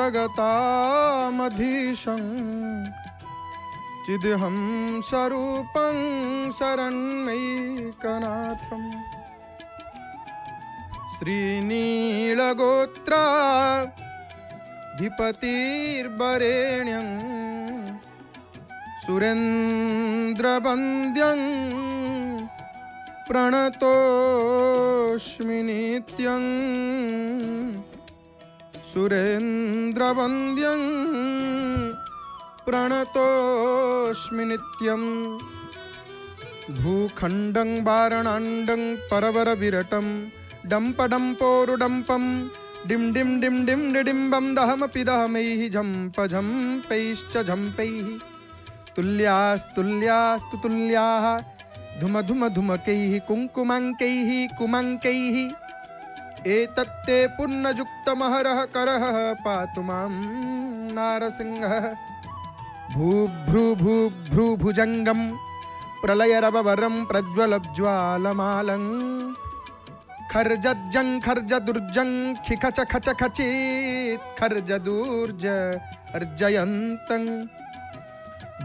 जगतामधीशं चिदहं स्वरूपं शरण्यैकनाथं श्रीनीलगोत्राधिपतिर्वरेण्यं सुरेन्द्रवन्द्यं प्रणतोऽस्मि नित्यं सुरेन्द्रवन्द्यं प्रणतोऽस्मि नित्यं भूखण्डं वारणाण्डं परवरविरटं डम्पडम्पोरुडम्पं डिं डिं डिं डिं डिडिम्बं दहमपि दहमैः झम्पझम्पैश्च झम्पैः तुल्यास्तुल्यास्तु तुल्याः धुमधुमधुमकैः कुङ्कुमाङ्कैः कुमाङ्कैः एतत्ते पुण्ययुक्तमहरः करः पातु मां नारसिंहः भूभ्रूभुजङ्गं प्रलयरवरं प्रज्वलज्वालमालं खर्जज्जं खर्जदुर्जं खिखच खच खचित् खर्जदूर्ज अर्जयन्तं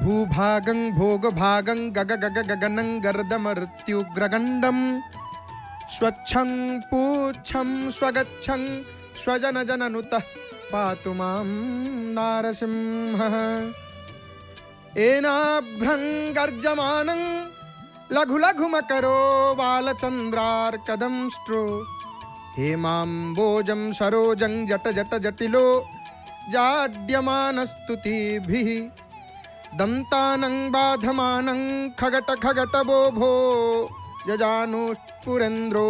भूभागं भोगभागं गग गग गगनं गर्दमर्त्युग्रगण्डं स्वच्छं पूच्छं स्वगच्छं स्वजनजननुतः पातु मां नारसिंहः एनाभ्रं गर्जमानं लघु लघुमकरो बालचन्द्रार्कदंष्ट्रो हेमाम्बोजं सरोजं जट जट जटिलो जाड्यमानस्तुतिभिः दन्तानं बाधमानं खगट खगट बोभो यजानुष्पुरेन्द्रो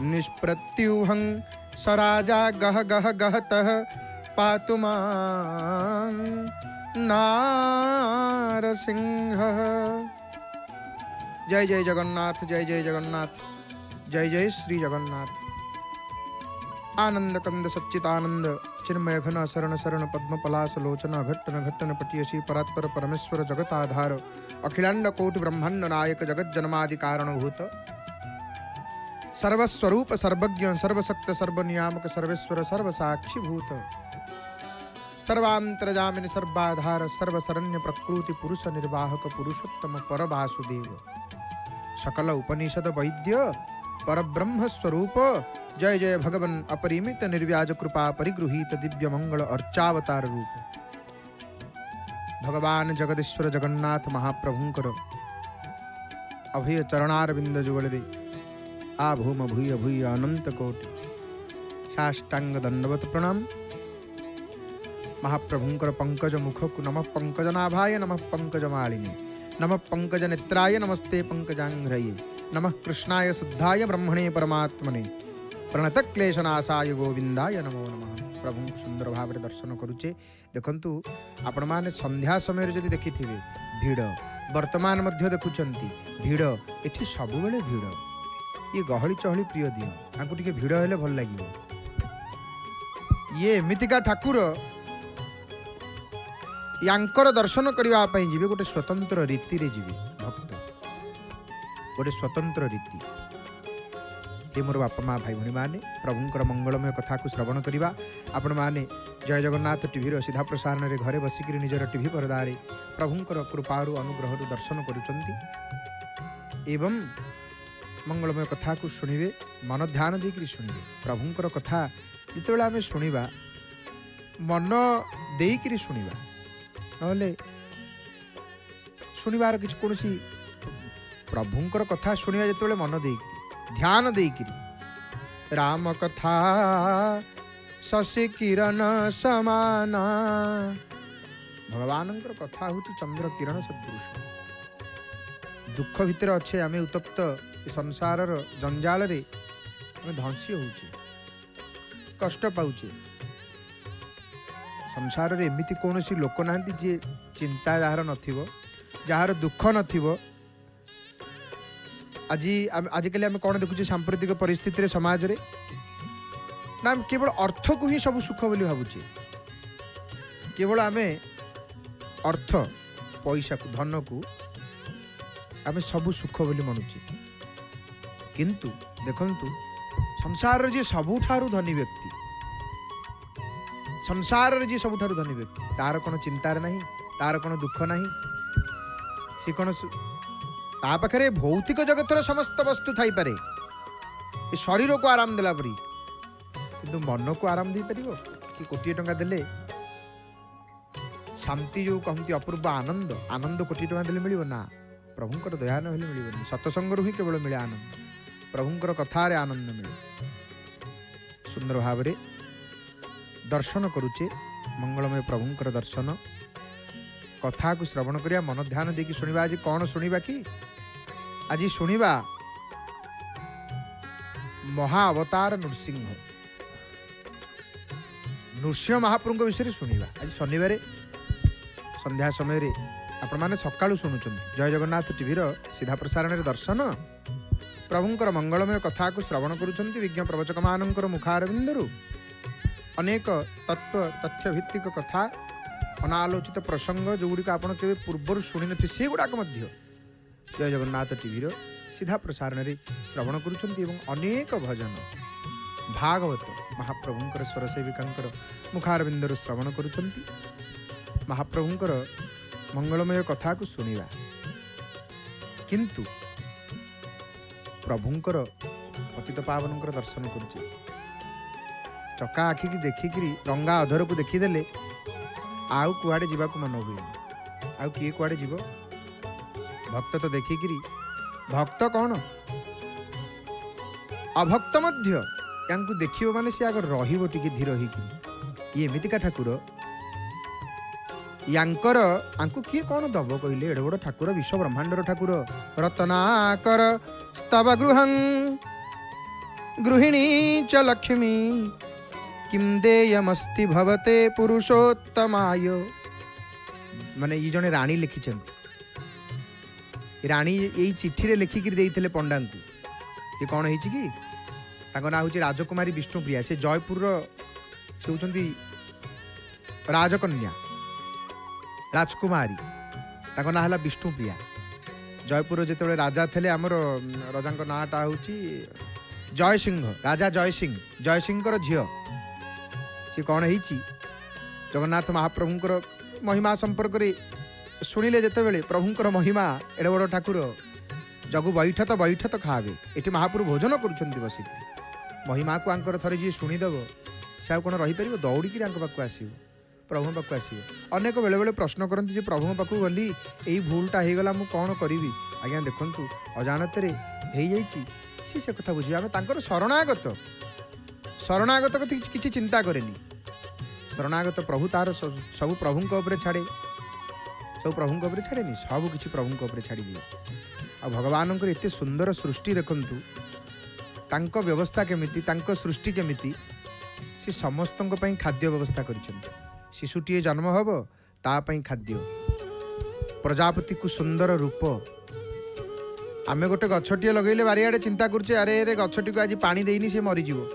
निष्प्रत्यूहं सराजा गह गह गहतः पातु मां नारसिंहः। जय जय जगन्नाथ, जय जय जगन्नाथ, जय जय श्री जगन्नाथ। आनंद कंद सच्चिदानंद चिन्मय घन शरण शरण पद्मपलाश लोचन घट्टन घट्टन पटियसी परात्पर परमेश्वर जगताधार अखिलांड कोटि ब्रह्मांड नायक जगत जन्मादि कारणभूत सर्वस्वरूप सर्वज्ञ सर्वशक्त सर्वनियामक सर्वेश्वर सर्वसाक्षीभूत सर्वांतरजामिनि सर्वाधार सर्वशरण्य प्रकृति पुरुष निर्वाहक पुरुषोत्तम परवासुदेव सकल उपनिषद वैद्य परब्रह्म स्वरूप जय जय भगवन अपरिमित निर्व्याज कृपा परिगृहीत दिव्य मंगल अर्चावतार रूप भगवान जगदीश्वर जगन्नाथ महाप्रभुंकर अभय चरणारविंद जुगलरे आ भूम भूय भूय अनंत कोटि साष्टांग दंडवत प्रणाम। महाप्रभुंकर पंकज मुखकु नमः पंकजनाभाय नमः पंकजमालिनी नमः पंकज नेत्राय नमस्ते पंकजांघ्रये नमः कृष्णाय शुद्धाय ब्रह्मणे परमात्मने प्रणत क्लेशनाशाय गोविंदाय नमो नमः। प्रभु सुंदर भाव दर्शन करुचे देखंतु आपण माने संध्या समय जदि देखिथिबे भीड़ वर्तमान मध्य देखुचंती भीड़ एठी सब बेले भीड़ ये गहली चहली प्रिय दिन आंकु टिके भीड़ हेले भल लागिवो ये एमितिका ठाकुर यांकर दर्शन करने जी गोटे स्वतंत्र रीति रे जीवे भक्त गोटे स्वतंत्र रीति ये मोर बापा माँ भाई भाई मैंने प्रभुंकर मंगलमय कथा को श्रवण करवा आपण मैंने जय जगन्नाथ टीवी सीधा प्रसारण में घरे बसिक निजर टीवी परदारे प्रभुंकर कृपारु अनुग्रह दर्शन करुचंती एवं मंगलमय कथा को शुणिबे मन ध्यान देकर शुणिबे प्रभुंकर कथा जिते आम शुणा मन देकर शुणा नहले शुणिबार किसी कौन प्रभुंकर कथा शुणा जो मन दे ध्यान देकर राम कथा शशि किरण समाना भगवान कथा हूँ चंद्र किरण सदृश दुख भितर अच्छे आम उत्तप्त संसार जंजाल ध्वंसी होचे कष्ट पाऊचे संसार रे एमिति कौन लोक ना जे चिंता जार नथिबो जार दुख नथिबो आजिकल आम कौन देखुचे सांप्रतिक परिस्थिति रे समाज रे ना केवल अर्थ को ही सब सुख बोली भावुचे केवल आम अर्थ पैसा को धन को आम सब सुख बोली मनुचे किंतु देखंतु संसार जे सबुठारु धनी व्यक्ति संसार जी सबुठारु धनी व्यक्ति तार कौन चिंतार नहीं तार कौन दुख नहीं सी कौन ता पाखे भौतिक जगतर समस्त वस्तु थी पारे ये शरीर को आराम देला परी किंतु मन को आराम दे पार कि कोटी टंका देले शांति जो कहती अपूर्व आनंद आनंद कोटी टंका देले मिलिବ ना प्रभुंकर दया न हेले मिलिबनी सत्संग ही केवल मिले आनंद प्रभुंकर कथारे आनंद मिले सुंदर भाव दर्शन करुचे मंगलमय प्रभुंकर दर्शन कथा को श्रवण करिया मन ध्यान देकी सुनिबा आज कौन सुनिबा कि आज सुनिबा महा अवतार नृसिंह नृसिंह महाप्रभु विषय सुनिबा आज शनिवार संध्या समय आपण माने सकाळु सुनुचंती जय जगन्नाथ टीवीर सीधा प्रसारण दर्शन प्रभुंकर मंगलमय कथा को श्रवण करुचंती विज्ञ प्रवचक मानकर मुखारविंदरु अनेक तत्व तथ्य भित्तिक कथा अनालोचित प्रसंग जो गुड़िक आप पूर्वर शुणी नी से गुड़ाक जय जगन्नाथ टीवीर सीधा प्रसारण श्रवण करुचंती अनेक भजन भागवत महाप्रभुंकर स्वर सेविकांकर मुखारविंदरु श्रवण करुचंती महाप्रभुंकर मंगलमय कथा को सुनिबा किंतु प्रभुंकर पतित पावनकर दर्शन करुचे चका आखि की देखिकी रंगा अधर को देखीदेले आउ कुआड़े जीवाक मन हुए आउ किए कुआड़े जीव भक्त तो देखिकी भक्त कौन अभक्त मध्य यांकु देखियो माने से आग रहिबो टिके धीर होइकी ये एमितिका ठाकुर यांकर आंकु किए कौन दब कहले एडे बड़ ठाकुर विश्व ब्रह्मांडर ठाकुर रत्नाकर स्तव गृहं गृहिणी च लक्ष्मी किम देयमस्ति भवते पुरुषोत्तमाय माने ये जने रानी लिखिछन रानी यही चिट्ठी रे लिखिक देइथिले पंडा को ये कौन होइछि कि ताको ना होछि राजकुमारी विष्णुप्रिया से जयपुर से होचंती राजकन्या राजकुमारी ताको ना हला विष्णुप्रिया जयपुर जेतेबेले राजा थिले हमर राजांक नाटा होछि जयसिंह राजा जयसिंह झियो सी कौन होइछि जगन्नाथ महाप्रभुंकर महिमा संपर्क रे शुणिले जेतेबेले प्रभुंकर महिमा एडे बड़ ठाकुर जगु बैठ तो खावे एटी महाप्रभु भोजन करुछंती बसी महिमा को आंकर थरे जी शुणीदेव से कौन रही पार दौड़ी पाक आसो प्रभु पाक आसो अनेक बेले बेले प्रश्न करती जे प्रभु पाक गली यही भूलटा हो गला मु कौन करी आज्ञा देखु अजाणत हो से कथा बुझे आम तर शरणागत किसी चिंता करेनि शरणागत प्रभु तार सब प्रभु छाड़े सब प्रभु छाड़ेनि सब किसी प्रभु छाड़ी दिए आ भगवान एत सुंदर सृष्टि देखंतु तांको व्यवस्था केमिति तांको सृष्टि केमिति से समस्त खाद्य व्यवस्था करिसेंति शिशुटीए जन्म हब तापाई खाद्य प्रजापति को सुंदर रूप आमे गोटे गछटीए लगेले बारियाडे चिंता करछे अरे रे गछटी को आज पानी देइनी से मरीजिवो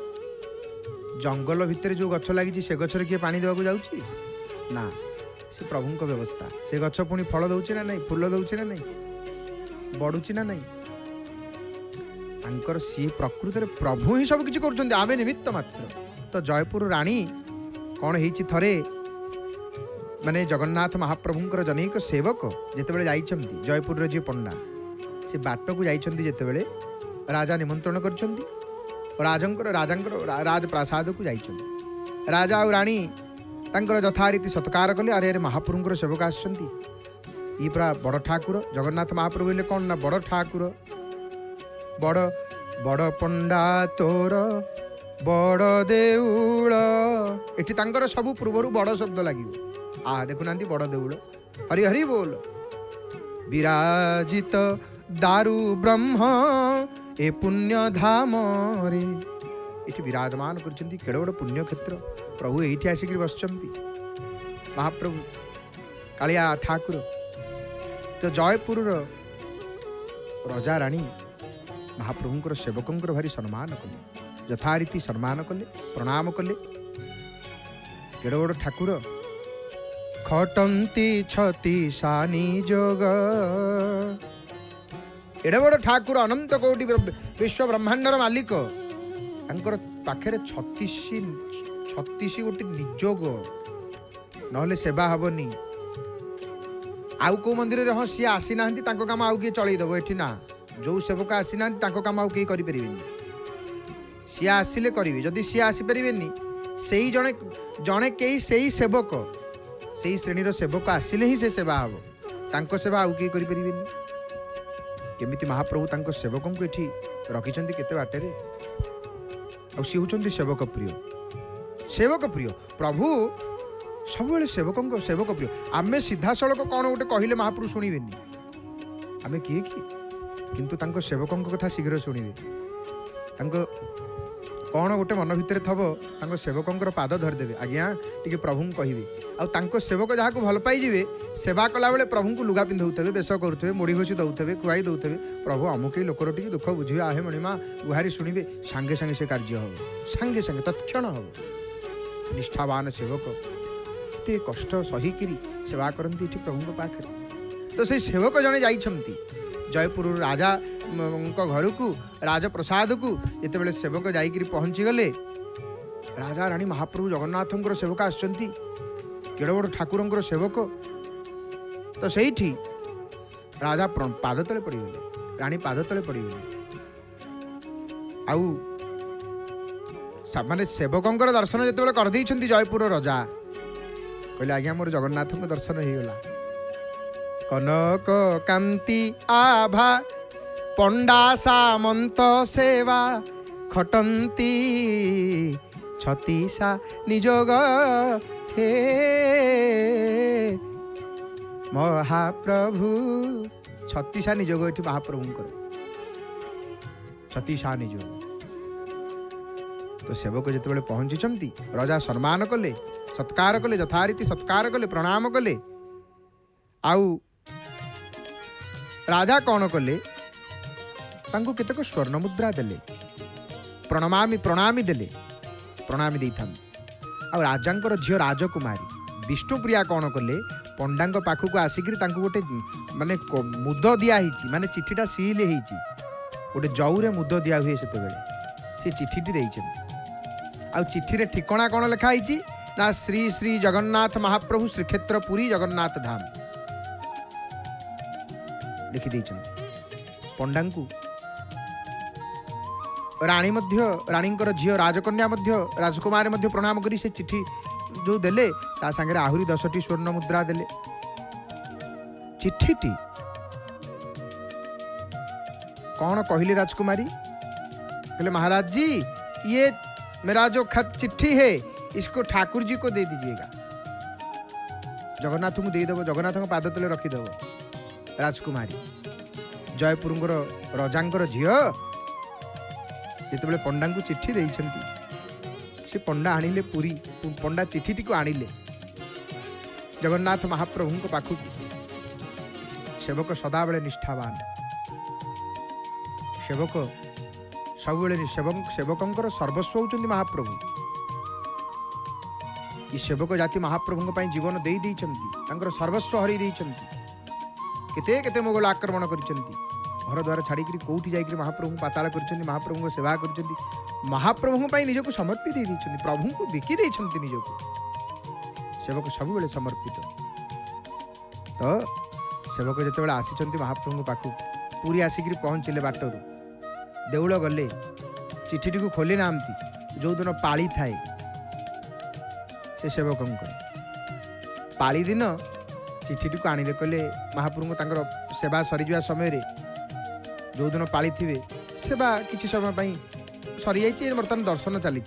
जंगल भितर जो गछ लगी से गछर किए पानी देवाक जाउची ना से प्रभु को व्यवस्था से गछ पुणी फल दउची ना नहीं फूल दउची ना नहीं बढ़ुची ना नहीं तांकर सी प्रकृति रे प्रभु ही सब किछि करछन्ते आमे निमित्त मात्र तो जयपुर रानी कौन होइछि थरे माने जगन्नाथ महाप्रभुंकर जनैक सेवक जेतेबेले जाइछन्ति जयपुर रे जे पंडा से बाट को जाइछन्ति जेतेबेले राजा निमंत्रण करछन्ति राजंकर राजप्रासाद को जाइछन्ति राजा और रानी तांकर यथारीति सत्कार कले अरे अरे महाप्रभुंकर सेवक आछन्ति ई पूरा बड़ ठाकुर जगन्नाथ महाप्रभु हेले कौन ना बड़ ठाकुर बड़ बड़ पंडा तोर बड़ देउल एठी तांकर सब पूर्वर बड़ शब्द लगे आ देखुना बड़ देउल हरि हरि बोल विराजित दारु ब्रह्म ए पुण्य धाम रे एठी विराजमान करछन्ति केड़े बड़ पुण्य क्षेत्र प्रभु एठी आसिक बसछन्ति महाप्रभु कालिया ठाकुर तो जयपुर राजा रानी महाप्रभुंकर सेवकंकर भारी सम्मान कले यथारीति सम्मान कले प्रणाम कले केड़े बड़ ठाकुर खटंती छती सानी जोग एड़े बड़ ठाकुर अनंत कोटि विश्व ब्रह्मांडर मालिक पाखे 36 छत्तीस गोटे निजोग नहले सेवा हेनी आउ को मंदिर रे हाँ सी आसी ना काम आउ किए चलईदेव एठी ना जो सेवक आसी ना काम आउ कहीं करें सी आसिले करेंगे जदि सी आसीपारे से जड़े जड़े कई से सेवक से श्रेणी सेवक आसिले ही से सेवा हम तांको सेवा आउ कहीं करें केमिति महाप्रभु तांको सेवकों को एठी रखिछन्ति केते बाटेरे आ सी होचन्ति सेवक प्रिय प्रभु सब सेवक प्रिय आमे सीधा सड़क कौन गोटे कहले महाप्रभु शुणिबेनी आमे किए कि किंतु तांको सेवकों कथा शीघ्र शुणिबे तांको कौन गोटे मन भितर थबो तांको सेवकों पाद धरदेवे आज्ञा टिके प्रभु कहबे आ तांको सेवक जहाँ को भल पाइबे सेवा कला बेले प्रभु को लुगा पिंधौथे बेश करुवे मुड़ी घोषी दौथे खुआई दौथे प्रभु अमुक लोकर टी दुख बुझे आहे मणिमा गुहारी शुणवे सांगे सांगे से कार्य हम सांगे सांगे तत्क्षण हम निष्ठावान सेवक केते कष्ट सहीकि सेवा करती प्रभु पाखे तो से सेवक जड़े जाइछंती जयपुर राजा घर को राजप्रसाद को जिते बड़े सेवक जाइकरी पहुँची गले राजा रानी महाप्रभु जगन्नाथ सेवक आसचंती केड़ बड़ ठाकुर सेवक तो सही राजा पाद तले पड़गले रानी पाद तले पड़गले आउ माने सेवकों दर्शन जिते करदे जयपुर राजा कहले आज्ञा मोर जगन्नाथ दर्शन हो गला कनक कांति आभा पंडा सामंत सेवा खटंती छतीसा निजोग हे महाप्रभु छतीसा निजोग ये महाप्रभु छतीसा निजोग तो सेवक जिते पहुंची राजा सम्मान कले सत्कार कले यथारीति सत्कार कले प्रणाम कले आउ राजा कौन कले तांको केतक स्वर्ण मुद्रा देले प्रणमामि प्रणामी देले प्रणामी दे था आ राजांकर झील राजकुमारी विष्णुप्रिया कौन कले पंडा पाखक आसिक गोटे माने मुद दिया माने चिठीटा सील होती गोटे जौरे मुद दिया हुए से चिठीटी देइछन आ चिठी रे ठिकणा कौन लिखाई ना श्री श्री जगन्नाथ महाप्रभु श्रीक्षेत्र पुरी जगन्नाथ धाम लिखि देइछन पंडा को रानी रानीकर झील राजकन्या राजकुमार प्रणाम करी से चिठी जो देले ता संगे आहुरी 10टी स्वर्ण मुद्रा देले चिठीटी कौन कहली राजकुमारी कहले महाराज जी ये मेरा जो खत चिट्ठी है इसको ठाकुर जी को दे दीजिएगा जगन्नाथ को दे देव जगन्नाथ को पाद तले रखीदेव राजकुमारी जयपुर रजांकर झील जिते पंडा को चिट्ठी देइछंती से पंडा आनिले पुरी पंडा चिठीटी को आनिले जगन्नाथ महाप्रभु पाखक सेवक सदाबले निष्ठावान सेवक सब सेवकों सर्वस्व होचंती महाप्रभु ये सेवक जाति महाप्रभु जीवन दे देइछंती सर्वस्व हरि देइछंती केते केते मोगल आक्रमण करिसेंती घर द्वार छाड़ी कौटी जाइए महाप्रभु पाताल करिसेंती महाप्रभु सेवा करिसेंती महाप्रभु निजको समर्पित दे देइछंती प्रभु को बिकी देइछंती निजको सेवक सब बेले समर्पित तो सेवक जिते आसीचंती महाप्रभु पाखु पूरी आसिक पहुँचले बाटरू देउल गले चिठीटी को खोली नामती जो दिन पाली थाए से सेवक पाली दिन चिठीटी को आनिले कहले महाप्रभु तांकर सेवा सरीजा समय जो दिन पाली थे सेवा किसी समय सरी जाइए बर्तमान दर्शन चली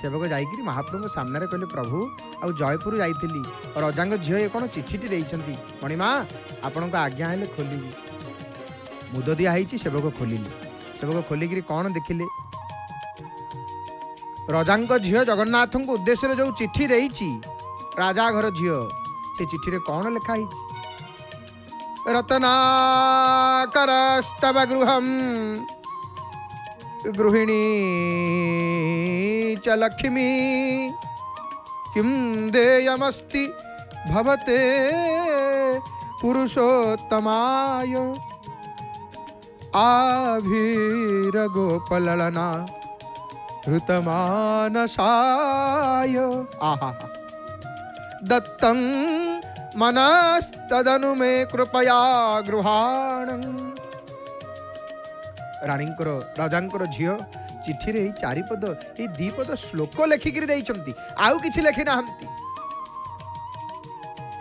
सेवक जाइए महाप्रभु सामने कहले प्रभु आ जयपुर जाइली रजांग झील ये कौन चिठीटी देइछंती मणिमा आपण आज्ञा हेले खोली मुद दिया सेवक खोलिले सेवक खोलिकी कौन देखिले रजांग झील जगन्नाथ को उद्देश्य जो चिठी देइछि राजा घर झील से चिठी रे कौन लिखाई रत्नाकरस्तव गृहम गृहिणी च लक्ष्मी किं देयमस्ति भवते पुरुषोत्तमाय आभीर गोपललना हृतमानसाय आहा दत्तं मनस्तदनु मे कृपया गृहाणं। राणींकर राजांकर झियो चिठी रे चारिपद ए दीपद श्लोक लेखिकी देइचंती आउ किछि लेखि नाहंती।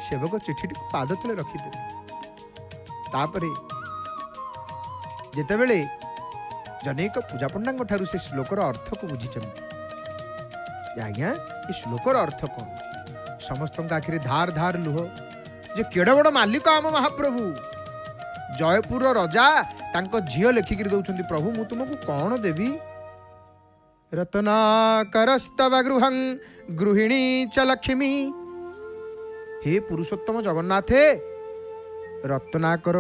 सेवक चिठी पाद तले रखिदे तापरे जेतेबेले जनेक पूजा पंडांग ठारू से श्लोकर अर्थ को बुझिचंती। आज्ञा ए श्लोकर अर्थ कौन? समस्त आखिरे धार धार लुह जे केड़ बड़ मालिक आम महाप्रभु जयपुर रजा तांको झियो लेखिकी दउचंती प्रभु मु तुमको कौन देवी? रत्नाकरस्तव गृहं गृहिणी च लक्ष्मी। हे पुरुषोत्तम जगन्नाथे रत्नाकर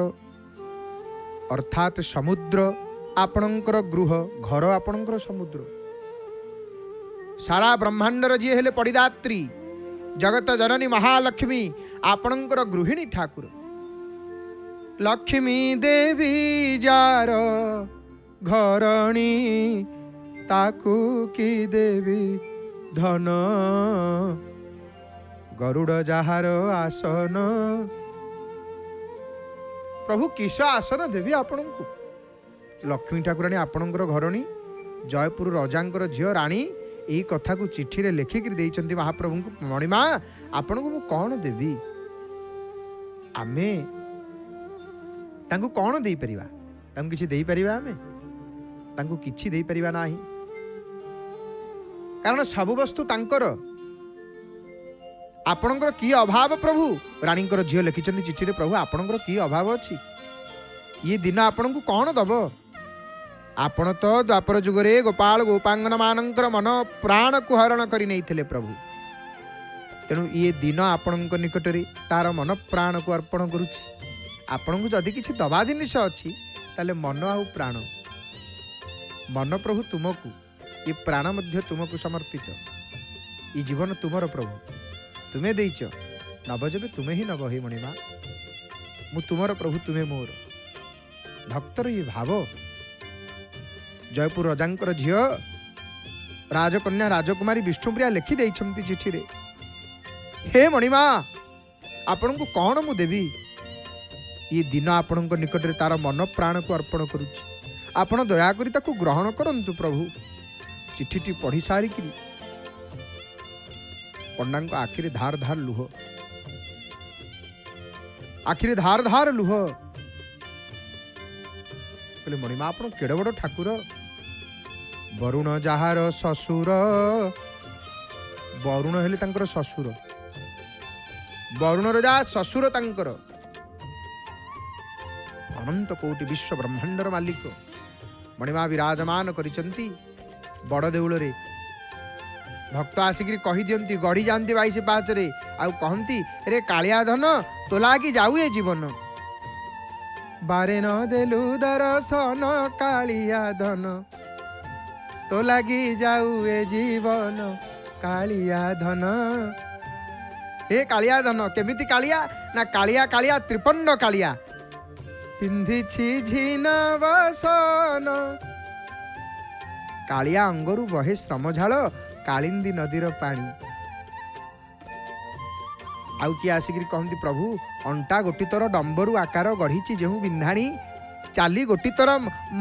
अर्थात समुद्र आपणकर गृह घर आपणकर समुद्र सारा ब्रह्मांडर जी हेले पड़िदात्री जगत जननी महालक्ष्मी आपणकर गृहिणी ठाकुर लक्ष्मी देवी जार घरणी ताकू की देवी धन गरुड़ जहार आसन। प्रभु किस आसन देवी आपण को? लक्ष्मी ठाकुराणी आपणकर घरणी जयपुर रजांकर झियो राणी यही कथा को चिठी रे लेखिक देइचंती महाप्रभु को। मणिमा आपण को कौन देवी? आमे तांको कौन देई परिबा? तांको किछि देई परिबा? आमे तांको किछि देई परिबा नाही, कारण सब वस्तु तांकर। आपणकर की अभाव प्रभु? राणींकर झियो लिखिचंती चिठी रे प्रभु आपणकर की अभाव अछि? ये दिन आपण को कौन दब? आपण तो द्वापर जुगरे गोपाल गोपांगन मानकर मन प्राण को हरण करि नैथिले प्रभु। तेणु ये दिन आपण निकट रे तार मन प्राण को अर्पण करुछि। आपण को जदि किछि दबा जिनिस अछि ताले मन आउ प्राण। मन प्रभु तुमको, ये प्राण मध्य तुमको समर्पित। ये जीवन तुमर प्रभु, तुम्हें देइच नब जबे तुम्हें ही नब। हे मणिमा मु तुमर प्रभु, तुम्हें मोर। भक्तर ये भाव जयपुर रजांकर झियो राजकन्या राजकुमारी विष्णुप्रिया लिखि देइछंती चिठी रे। हे मणिमा आपण को कौन मु देवी? ये दिन आपण निकट रे तार मन प्राण को अर्पण करुछि। आपण दया करी ताकू ग्रहण करंतु प्रभु। चिठीटी पढ़ी सारिकी पंडांग आखिरे धार धार लुह, आखिरे धार धार लुह। कहले मणिमा आपण केड़ बड़ ठाकुर? वरुण जहार ससुर, वरुण हेले तांकर ससुर, वरुण रजा ससुर तांकर। अनंत कोटि विश्व ब्रह्मांडर मालिक मणिमा विराजमान करिचंती बड़ देउल रे। भक्त आसिकी कही दियंती गढ़ी जाती 22 पाच रे आउ कहती रे कालिया धन तो लागी जाऊ ए जीवन। बारे न देलु दर्शन कालिया धन तो लागी जाऊ ए जीवन कालिया धन। हे कालिया धन केमिति कालिया ना कालिया कालिया त्रिपंड कालिया पिंधि झीन बसन। कालिया अंगरू बहे श्रमझाल कालिंदी नदीर पानी। आउ किए आसिक कहती प्रभु अंटा गोटी तोर डंबरू आकार गढ़ी जेहू बिंधाणी चाली गोटी तोर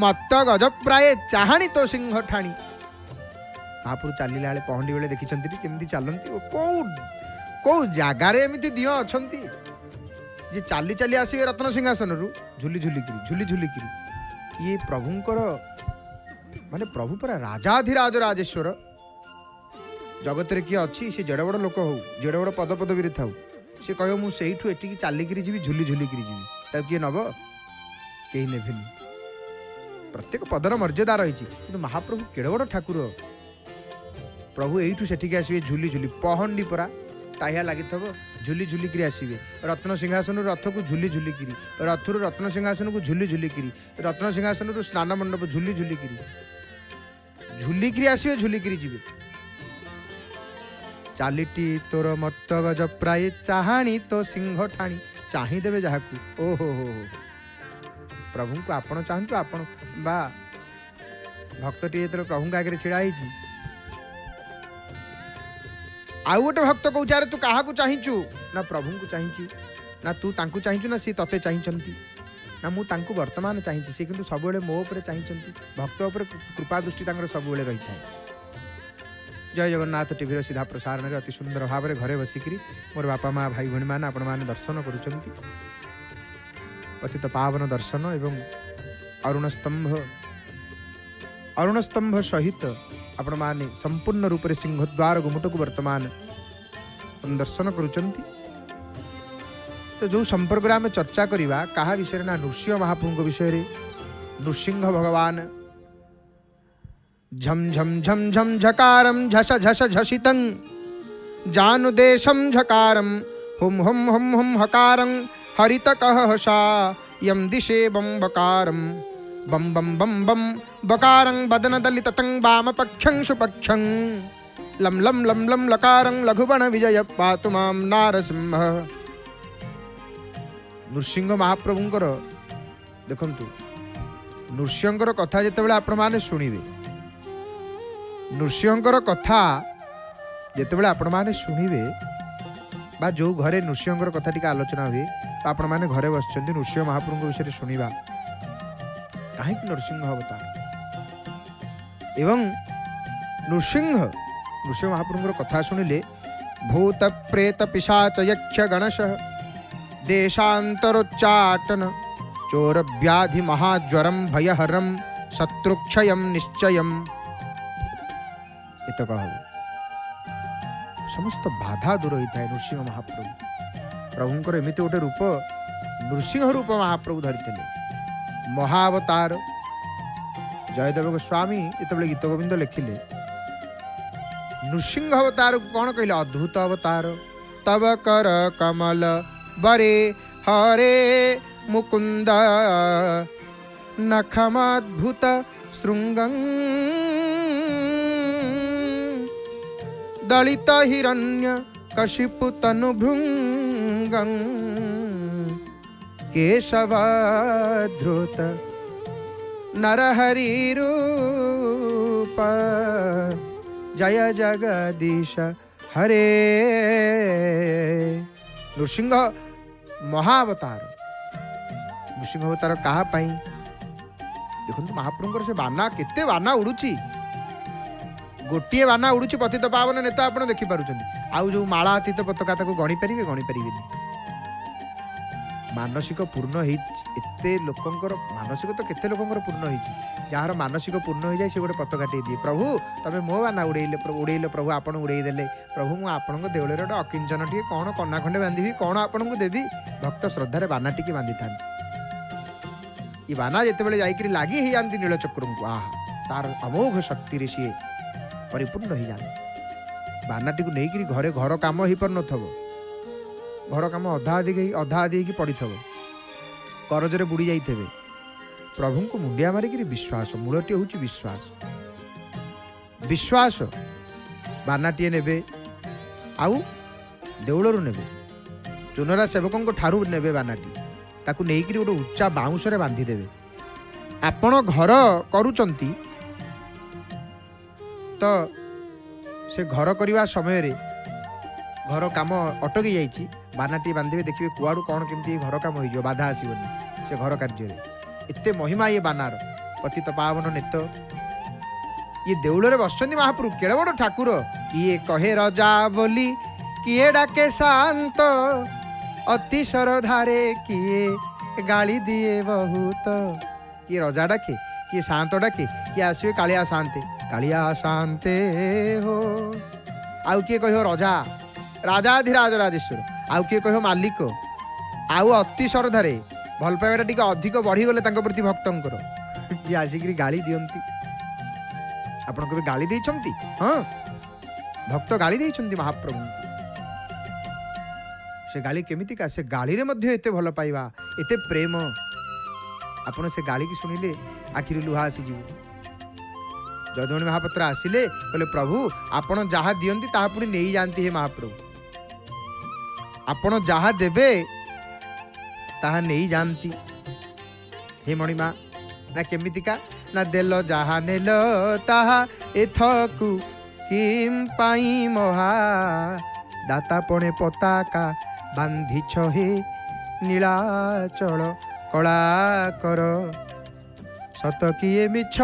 मत गज प्राय चाहाणी तो सिंह ठाणी। महापुर चलला बेले पहंडी बेले देखी केमती चलती कौ जगार एमती दिह अच्छा जे चाली चाली आसवे रत्न सिंहासन रु झुली झुलिकी ये प्रभुंकर माने प्रभु परा राजाधिराज राजेश्वर। जगत रे किए अच्छी से जेड़ बड़ लोक हो जेड़ बड़ पद पदवी था सी कह मुझे एठी चलिकी जी झुली झुलिकी जी किए नब कहीं ने प्रत्येक पदर मर्यादा रही। कि महाप्रभु केड़ बड़ ठाकुर प्रभु एठू से आसवे झुली झुली पहंडी परा टाइया लगी झुली झुलिकी आसवे रत्न सिंहासन रथ को झुली झुलिकी रथर रत्न सिंहासन को झुली झुलिकी रत्न सिंहासन स्नान मंडप झुली झुलिकी आसवे झुलिकी जी चालीटी तोर मत गज प्राय चाहाणी तो सिंह ठाणी चाहिदेवे जहाँ ओहो हो प्रभु को आपण चाहतु आपण बा भक्तटी प्रभु आगे छिड़ा आउ गोटे भक्त कहूँ अरे तू क्या चाहचु ना प्रभु को चाहची ना तू तांकु चाहचु ना सी तते चाहती ना मु तांकु वर्तमान चाहची सी किंतु सब मो उपर चाहती भक्त उपर कृपा दृष्टि सब रही है। जय जगन्नाथ टीवी सीधा प्रसारण में अति सुंदर भाव में घरे बसिक मोर बापा माँ भाई भणी मैंने आपण मैंने दर्शन करुँच पतित पावन दर्शन एवं अरुण स्तंभ सहित आपण माने संपूर्ण रूप से सिंहद्वार गुमुट को वर्तमान दर्शन करुचंती। तो जो संपर्क में चर्चा करवा कहा विषय ना नृसिंह महाप्रभु विषय नृसिंह भगवान झम झम झम झम झकारम झस झस झसितं जानुदेशम झकारम हुम हुम हुम हुम हकारं हरित कहसा यम दिशे बम बकारम बम बम बम बम बकारं बदन दलित तंग वाम पक्षं सुपक्षं लम लम लम लम लकारं लघुबण विजय पातु मां नारसिंह। नृसिंह महाप्रभुंकर देखंतु नृसिंहकर कथा जेतेबेले आपण माने सुनिबे नृसिंहकर कथा जेतेबेले आपण माने सुनिबे बा जो घरे नृसिंहकर कथा टिके आलोचना हुए आपण माने घरे बसचंती नृसिंह महाप्रभु विषय सुनिबा कहीं नृसिंह अवतार एवं नृसिंह महाप्रभु कथा शुणिले भूत प्रेत पिशाच यक्ष गणश देशांतरोच्चाटन चोर व्याधि महाज्वरम भयहरम शत्रुक्षयम निश्चयम एतक समस्त बाधा दूर होता है। नृसिंह महाप्रभु प्रभुंकर एमती गोटे रूप नृसिंह रूप महाप्रभु धरी महाअवतार। जयदेव गोस्वामी जिते गीत गोविंद लिखिले नृसिंह अवतार कौन कहले अद्भुत अवतार तब कर कमल बरे हरे मुकुंद नखमद्भुत श्रृंगं दलित हिरण्य कशिपु तनु भृंगं केशवधृत नरहरि रूप जय जगदीश हरे। नृसिंह महाअवतार नृसिंह अवतार कहा पाई देखो महाप्रभुଙ୍କର से बाना केते बाना उड़ुची गोटे बाना उड़ुची पतित पावन नेता आपण देखि पारुचंदी आउ जो माला अतीत पताका ताको गणी परिबे मानसिक पूर्ण एते लोकंकर मानसिक तो केते लोकंकर पूर्ण होइची जार मानसिक पूर्ण हो जाए से गोटे पताका टे दिए प्रभु तमे मो बाना उड़ेले प्रभु आपण उड़ेई देले प्रभु मु आपनको देवळे रे अकिंचन टी कोन कन्ना खंडे बांधीबी कोन आपनको देबी भक्त श्रद्धारे बाना टी बांधी था ई बाना जेते बेले जाई करी लागी ही जानती नीलचक्र को आहा तार अमोघ शक्ति रे सी परिपूर्ण हो जाए बाना टी को नहीं करी घरे घर काम ही पर नथबो घर कम अधा आदि की पड़ी थव करजरे बुड़ी जाइए प्रभु को मुंडिया मारिक विश्वास मूलटी हूँ विश्वास विश्वास बानाटीए ने आउ देउलरू ने चुनरा सेवकों ठारू ने बानाटी ताकू नहीं गोटे उच्चा बाउंश बांधीदेवे आपण घर करुचंती तो से घर करने समय घर काम अटकी जाइए बानाटी बांधे देखिए कुआड़ू कौन केमती घर काम हो बाधा आसबनी से घर कार्य एते महिमा ये बानार पतित पावन नेत ये देउल बसचंदी महाप्रभु केड़े बड़ ठाकुर किए कहे रजा बोली किए डाके शांत अति सरधारे किए गाली दिए बहुत किए रजा डाके किए शांत डाके किए आसवे कालिया शांते हो आउ किए कह रजा राजाधिराज राजेश्वर आउ किए कह मालिक आउ अति श्रद्धारे भल पाइबाटा टिके अधिक बढ़ी गले तांको प्रति भक्तंकर जी आसिक गाली दियंती आपण कभी गाली देइछंती हाँ भक्त गाली देइछंती महाप्रभु से गाली केमिति का से गाली रे मध्ये एते भल पाइबा एते प्रेम आपण से गाली की सुनिले आखिर लुहा आसी जीव जदमणि महापात्र आसिले बोले प्रभु आपण जहा दियंती ताहा पुणी नहीं जानती है महाप्रभु आपण जहा देबे ताहा नहीं जानती हे मणिमा ना केमितिका ना देलो जहा नेलो ताहा एथकु किम पाई महा दातापणे पताका बांधिछ हे नीलाचल कलाकर सत किए मिछ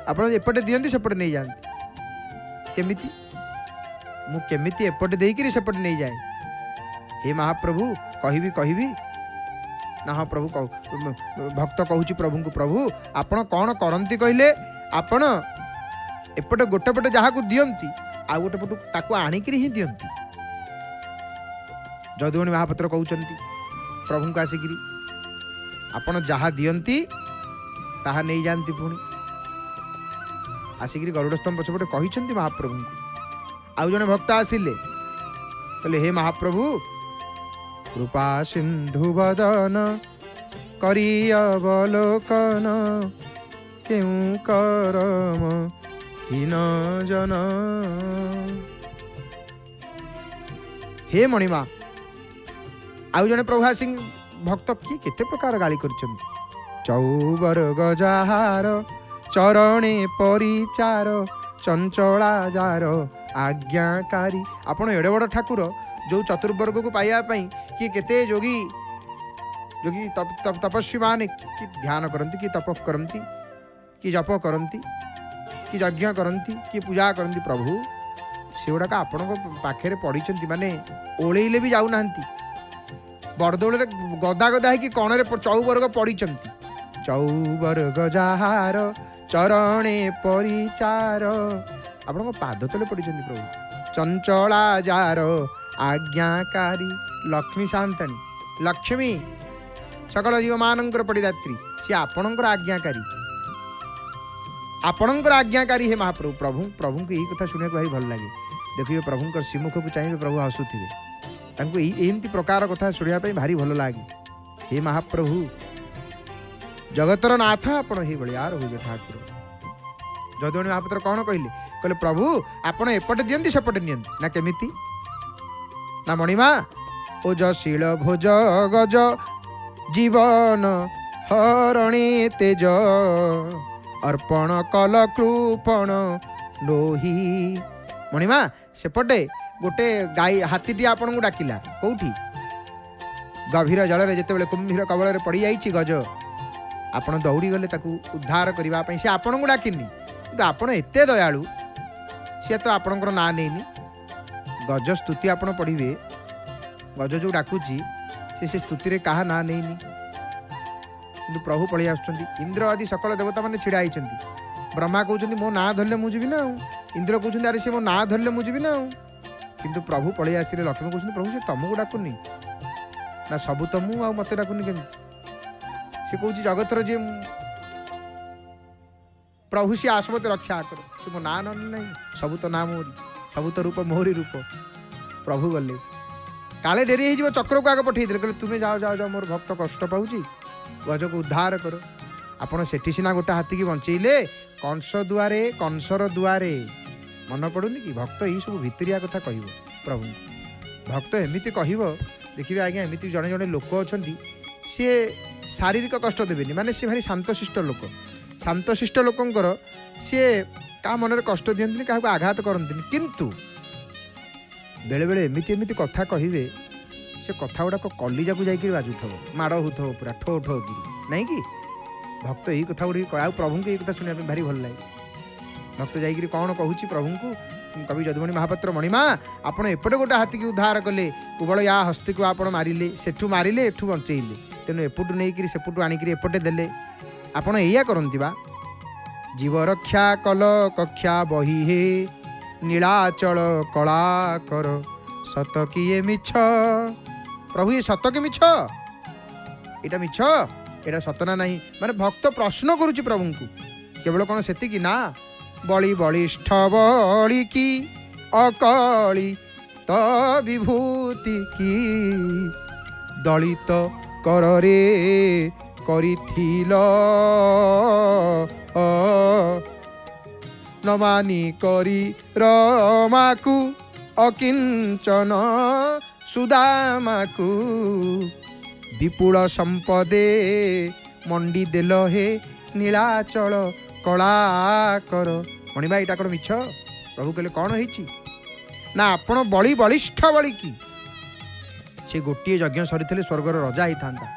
आप एपटे दियंती सेपटे नहीं जाते केमिति मु केमिति एपटे देकरी सेपटे नहीं जाए हे महाप्रभु कहिबी कहिबी ना हाँ प्रभु भक्त कहूँ प्रभु को प्रभु आपण कौन करती कहले आपण एपटे गोटे पटे जहाँ को दियंती आ गोटे पटू ताको आणिक ही दियंती जदुमणि महापात्र कहते प्रभु को आसिकी आपण जहाँ दियंती ताहा नहीं जानती पुणी आसिक गरुड़ स्तंभ पछपटे कहते महाप्रभु को आउ जने भक्त आसिले कहले हे महाप्रभु कृपा सिंधु बदन करी अवलोकन केउ करम हीन जन हे मणिमा आउ जने प्रभु सिंह भक्त किए केते प्रकार गाली करछन्ति चौबर गजार चरणे परिचार चंचला जार आज्ञाकारी आपण एडे बड़ ठाकुर जो चतुर्वर्ग को पाइबा पई कि केते जोगी जोगी तपस्वी माने कि ध्यान करती कि तप करती कि जप करती कि यज्ञ करती कि पूजा करती प्रभु से गुड़ाक आपण पाखे पढ़ी माने ओलैले भी जाऊना बरदौल गदा गदा है कणरे चौवर्ग पढ़ी चौवर्ग जार चरणे परिचार आपण पाद तले पढ़ी प्रभु चंचला जार आज्ञाकारी लक्ष्मी शांताणी लक्ष्मी सकल जीव मानकर पड़िदात्री सी आपणकर आज्ञाकारी आपणकर आज्ञाकारी हे महाप्रभु प्रभु प्रभु को यही कथा शुणा भारी भल लगे देखिए प्रभु श्रीमुख को चाहिए प्रभु हसुवे एमती प्रकार कथा शुणा भारी भल लगे हे महाप्रभु जगतर नाथ आपण हे भाई यार हो ठाकुर जदुमणि महापात्र कौन कहले कहले प्रभु आपण एपटे दियंती सेपटे नियंती ना केमिति ना मणिमा ओजशील भोज गज जीवन हरणे तेज अर्पण कल कृपण लोही मणिमा सेपटे गोटे गाई हाथीटी आपन को डाकिला कौठी गभीर जल जिते कुंभीर कबल पड़ जाइए गज आपण दौड़ी गले ताकू उद्धार करने से आपण को डाकिनी कि आपण एते दयालु सी तो आपणकर ना नहीं गज स्तुति आपण पढ़े गज जो डाकुची से स्तुति रे कहा ना नहीं कि प्रभु पलि आसुचंती इंद्र आदि सकल देवता माने छिड़ा आइचंती ब्रह्मा कहउचंती मो ना धरले मु जीवी ना इंद्र कहउचंती अरे से मो ना धरले मु जीवी ना किंतु प्रभु पलि आसिले लक्ष्मी कहउचंती प्रभु से तुमको डाकुनी ना सबु तमु आ मते डाकुनी केमती से कहउची जगतर जे प्रभु से आसमत रक्षा कर से मो ना नहीं सबु तो ना मोरी सबु तो रूप मोहरी रूप प्रभु गले काले डेरी हो चक्र को आगे पठे कहले तुम्हें जाओ जाओ जाओ मोर भक्त कष्ट पाऊँगी गज को उद्धार कर आपड़ सेठी सिना गोटे हाथी की बंचेले कंस दुआरे कंसर दुआरे मन पड़ुनि कि भक्त यही सब भितरिया कथा कह प्रभु भक्त एमती कह देखिए आज्ञा एमती जड़े जड़े लोक अच्छा सी शारीरिक कष्ट देवेनि माने सी भारी शांतशिष्ट लोक शांतशिष्ट लोकंकर सी क्या मन कष्ट दिखती क्या आघात करती किंतु बेले बेले एमती एमती कथा कहे से कथा गुड़ाक कलिजा को जाकर बाजुव माड़ हो पूरा ठो ठो कि नहीं कि भक्त यही कथा गुड़ी प्रभु को यही कथा शुणा भारी भल लगे भक्त जाकर कौन कहूँ प्रभु को कवि जदुमणि महापात्र मणिमा आपण एपटे गोटे हाथी की उद्धार कले केवल या हस्ती को आप मारे सेठू मारे एठू बंचेले तेणु एपटू नहीं सेपटू आणिक एपटे देले आपण या करती बा जीव रक्षा कल कक्षा बही हे नीलाचल कला कर सत किए मिछ प्रभु ये सत के मिछ एटा मिछ एटा सतना नहीं माने भक्त प्रश्न करुच्ची प्रभु को केवल कौन से ना बलि बलिष्ठ बलि की अकली त विभूति की दलित कर रे करिथिल नमानी करी रमाकु अकिंचन सुदामाकु विपुल संपदे मंडी देल हे नीलाचल କଳା କର। ମଣିମା ଏଇଟା କ'ଣ ମିଛ? ପ୍ରଭୁ କହିଲେ କ'ଣ ହେଇଛି ନା ଆପଣ ବଳି ବଳିଷ୍ଠ ବଳି କି ସେ ଗୋଟିଏ ଯଜ୍ଞ ସରିଥିଲେ ସ୍ୱର୍ଗର ରଜା ହେଇଥାନ୍ତା,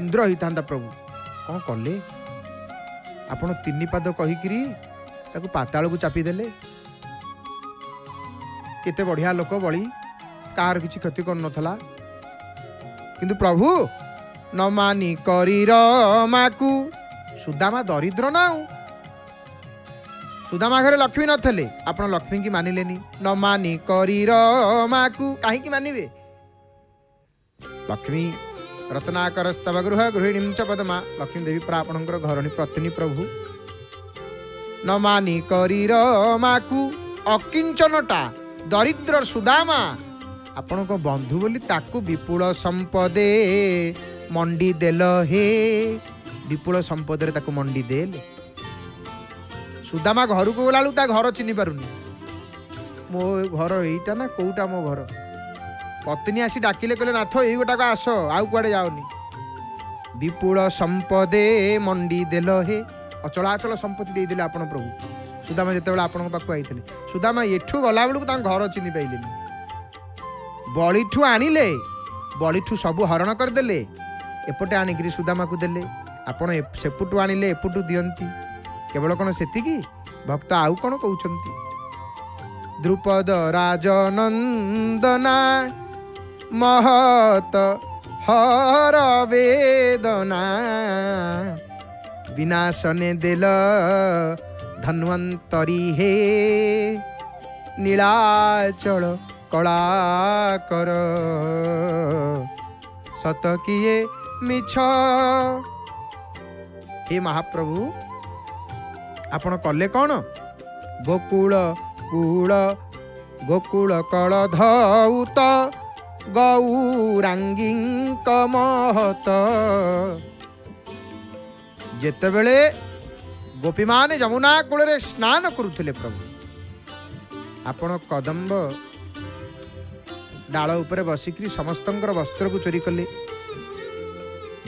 ଇନ୍ଦ୍ର ହେଇଥାନ୍ତା। ପ୍ରଭୁ କ'ଣ କଲେ? ଆପଣ 3 ପାଦ କହିକିରି ତାକୁ ପାତାଳକୁ ଚାପିଦେଲେ। କେତେ ବଢ଼ିଆ ଲୋକ ବଳି, କାହାର କିଛି କ୍ଷତି କରୁନଥିଲା, କିନ୍ତୁ ପ୍ରଭୁ ନ ମାନି କରି ରମାକୁ। ସୁଦାମା ଦରିଦ୍ର ନା, ସୁଦାମା ଘରେ ଲକ୍ଷ୍ମୀ ନଥିଲେ, ଆପଣ ଲକ୍ଷ୍ମୀକି ମାନିଲେନି। ନ ମାନି କରି ରମାକୁ କାହିଁକି ମାନିବେ? ଲକ୍ଷ୍ମୀ ରତ୍ନାକର ସ୍ତବ ଗୃହ ଗୃହିଣୀଂ ଚ ପଦ୍ମା। ଲକ୍ଷ୍ମୀ ଦେବୀ ପରା ଆପଣଙ୍କର ଘରଣୀ ପତ୍ନୀ। ପ୍ରଭୁ ନ ମାନି କରି ରମାକୁ, ଅକିଞ୍ଚନଟା ଦରିଦ୍ର ସୁଦାମା ଆପଣଙ୍କ ବନ୍ଧୁ ବୋଲି ତାକୁ ବିପୁଳ ସମ୍ପଦେ ମଣ୍ଡି ଦେଲ ହେ। ବିପୁଳ ସମ୍ପଦରେ ତାକୁ ମଣ୍ଡି ଦେଲେ। ସୁଦାମା ଘରକୁ ଗଲାବେଳକୁ ତା ଘର ଚିହ୍ନି ପାରୁନି, ମୋ ଘର ଏଇଟା ନା କୋଉଟା ମୋ ଘର। ପତ୍ନୀ ଆସି ଡାକିଲେ, କହିଲେ ନାଥ ଏଇ ଗୋଟାକ ଆସ, ଆଉ କୁଆଡ଼େ ଯାଉନି। ବିପୁଳ ସମ୍ପଦେ ମଣ୍ଡି ଦେଲ ହେ। ଅଚଳାଚଳ ସମ୍ପତ୍ତି ଦେଇଦେଲେ ଆପଣ ପ୍ରଭୁ। ସୁଦାମା ଯେତେବେଳେ ଆପଣଙ୍କ ପାଖକୁ ଆଇଥିଲେ, ସୁଦାମା ଏଠୁ ଗଲାବେଳକୁ ତାଙ୍କ ଘର ଚିହ୍ନି ପାଇଲେନି। ବଳିଠୁ ଆଣିଲେ, ବଳିଠୁ ସବୁ ହରଣ କରିଦେଲେ, ଏପଟେ ଆଣିକିରି ସୁଦାମାକୁ ଦେଲେ। ଆପଣ ସେପଟୁ ଆଣିଲେ, ଏପଟୁ ଦିଅନ୍ତି। କେବଳ କ'ଣ ସେତିକି? ଭକ୍ତ ଆଉ କ'ଣ କହୁଛନ୍ତି? ଦ୍ରୁପଦ ରାଜନନ୍ଦନା ମହତ ହର ବେଦନା। ବିନାଶନେ ଦେଲ ଧନ୍ୱନ୍ତରୀ ହେ। ନୀଳାଚଳ କଳା କର ସତ କିଏ ମିଛ। ହେ ମହାପ୍ରଭୁ ଆପଣ କଲେ କ'ଣ? ଗୋକୁଳ କୂଳ ଗୋକୁଳ କଳ ଧଉତ ଗୌରାଙ୍ଗୀଙ୍କ ମହତ। ଯେତେବେଳେ ଗୋପୀମାନେ ଯମୁନା କୂଳରେ ସ୍ନାନ କରୁଥିଲେ ପ୍ରଭୁ, ଆପଣ କଦମ୍ବ ଡାଳ ଉପରେ ବସିକିରି ସମସ୍ତଙ୍କର ବସ୍ତ୍ରକୁ ଚୋରି କଲେ।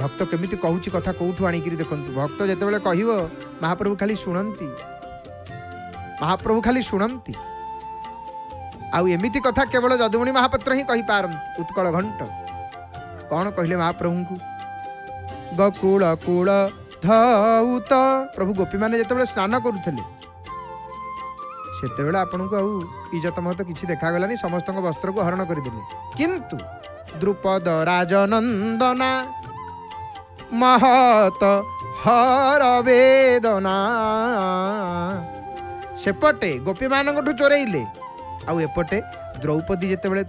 ଭକ୍ତ କେମିତି କହୁଛି କଥା, କୋଉଠୁ ଆଣିକିରି ଦେଖନ୍ତୁ। ଭକ୍ତ ଯେତେବେଳେ କହିବ ମହାପ୍ରଭୁ ଖାଲି ଶୁଣନ୍ତି, ମହାପ୍ରଭୁ ଖାଲି ଶୁଣନ୍ତି। ଆଉ ଏମିତି କଥା କେବଳ ଯଦୁମଣି ମହାପାତ୍ର ହିଁ କହିପାରନ୍ତି। ଉତ୍କଳ ଘଣ୍ଟ କ'ଣ କହିଲେ ମହାପ୍ରଭୁଙ୍କୁ? ଗୋକୁଳ କୂଳ ଧଉତ। ପ୍ରଭୁ ଗୋପୀମାନେ ଯେତେବେଳେ ସ୍ନାନ କରୁଥିଲେ, ସେତେବେଳେ ଆପଣଙ୍କୁ ଆଉ ଇଜତ ମହତ କିଛି ଦେଖାଗଲାନି, ସମସ୍ତଙ୍କ ବସ୍ତ୍ରକୁ ହରଣ କରିଦେଲେ। କିନ୍ତୁ ଦ୍ରୁପଦ ରାଜନନ୍ଦନା ମହତ ହର ବେଦନା, ସେପଟେ ଗୋପୀମାନଙ୍କଠୁ ଚୋରେଇଲେ। ଆଉ ଏପଟେ ଦ୍ରୌପଦୀ ଯେତେବେଳେ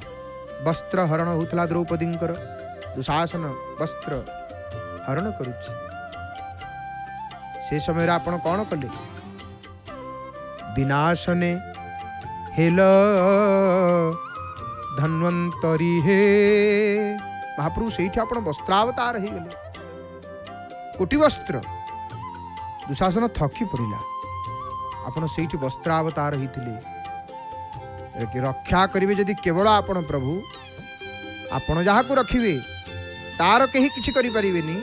ବସ୍ତ୍ର ହରଣ ହେଉଥିଲା, ଦ୍ରୌପଦୀଙ୍କର ଦୁଶାସନ ବସ୍ତ୍ର ହରଣ କରୁଛି, ସେ ସମୟରେ ଆପଣ କ'ଣ କଲେ? ବିନାଶନେ ହେଲ ଧନ୍ୱନ୍ତରୀ ହେ। ମହାପ୍ରଭୁ ସେଇଠି ଆପଣ ବସ୍ତ୍ରାବତାର ହେଇଗଲେ। କୋଟି ବସ୍ତ୍ର, ଦୁଶାସନ ଥକି ପଡ଼ିଲା, ଆପଣ ସେଇଠି ବସ୍ତ୍ରାବତାର ହେଇଥିଲେ। ରକ୍ଷା କରିବେ ଯଦି କେବଳ ଆପଣ ପ୍ରଭୁ, ଆପଣ ଯାହାକୁ ରଖିବେ ତାର କେହି କିଛି କରିପାରିବେନି।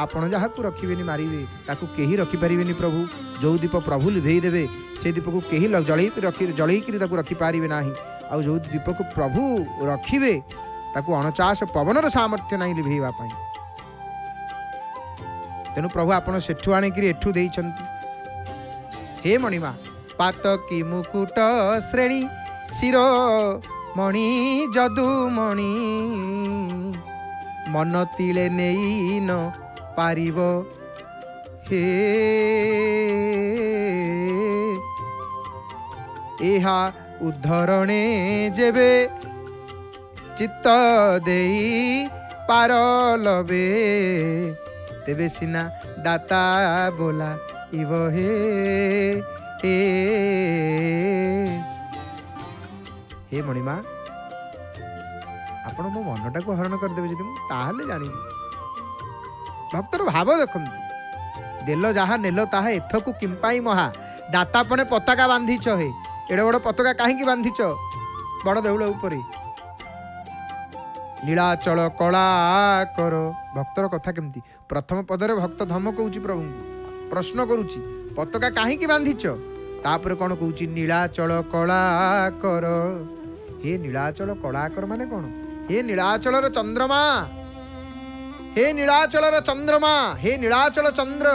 ଆପଣ ଯାହାକୁ ରଖିବେନି ମାରିବେ, ତାକୁ କେହି ରଖିପାରିବେନି ପ୍ରଭୁ। ଯେଉଁ ଦୀପ ପ୍ରଭୁ ଲିଭେଇ ଦେବେ, ସେ ଦୀପକୁ କେହି ଜଳେଇକିରି ତାକୁ ରଖିପାରିବେ ନାହିଁ। ଆଉ ଯେଉଁ ଦୀପକୁ ପ୍ରଭୁ ରଖିବେ, ତାକୁ 49 ପବନର ସାମର୍ଥ୍ୟ ନାହିଁ ଲିଭେଇବା ପାଇଁ। ତେଣୁ ପ୍ରଭୁ ଆପଣ ସେଠୁ ଆଣିକିରି ଏଠୁ ଦେଇଛନ୍ତି। ହେ ମଣିମା ପାତକି ମୁକୁଟ ଶ୍ରେଣୀ ଶିର ମଣି ଯଦୁମଣି। ମନ ତିଳେ ନେଇ ନ ପାରିବ ହେ। ଏହା ଉଦ୍ଧରଣେ ଯେବେ ଚିତ୍ତ ଦେଇ ପାରଲବେ, ତେବେ ସିନା ଦାତା ବୋଲା ଇବ ହେ। ହେ ମଣିମା ଆପଣ ମୋ ମନଟାକୁ ହରଣ କରିଦେବେ ଯଦି, ମୁଁ ତାହେଲେ ଜାଣିବି। ଭକ୍ତର ଭାବ ଦେଖନ୍ତୁ। ଦେଲ ଯାହା ନେଲ ତାହା ଏଥକୁ କିମ୍ପାଇ ମହା। ଦାତାପଣେ ପତାକା ବାନ୍ଧିଛ ହେ। ଏଡ଼େ ବଡ଼ ପତାକା କାହିଁକି ବାନ୍ଧିଛ ବଡ଼ ଦେଉଳ ଉପରେ? ନୀଳାଚଳ କଳା କର। ଭକ୍ତର କଥା କେମିତି? ପ୍ରଥମ ପଦରେ ଭକ୍ତ ଧମକଉଛି ପ୍ରଭୁଙ୍କୁ, ପ୍ରଶ୍ନ କରୁଛି। पताका कहीं बांधिच तापर कौन कौच नीलाचल कलाकर। हे नीलाचल कलाकर माने कौन? हे नीलाचल चंद्रमा, हे नीलाचल चंद्रमा, हे नीलाचल चंद्र,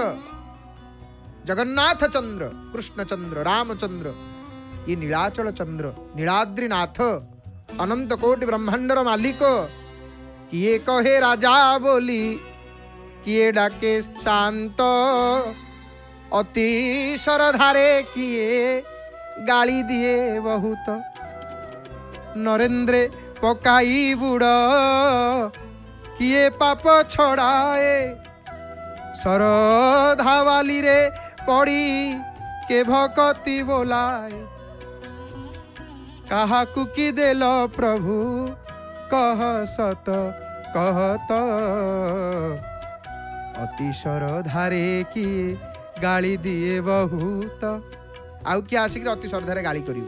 जगन्नाथ चंद्र, कृष्ण चंद्र, रामचंद्र, ये नीलाचल चंद्र, नीलाद्रीनाथ, अनंत कोटि ब्रह्मांडर मालिक, किए कहे राजा बोली, किए डाके शांत, अति सरधारे किए गाली दिए बहुत, नरेंद्र पकाई बुड़, किए पाप छड़ाए, सरधावाली रे पड़ी के भक्ति बोलाए, कहा कुकी देल प्रभु कह सत कहत, अति सरधारे किए गाली दिए बहुत। आउ किए आसिक अति सरधारे गाली करू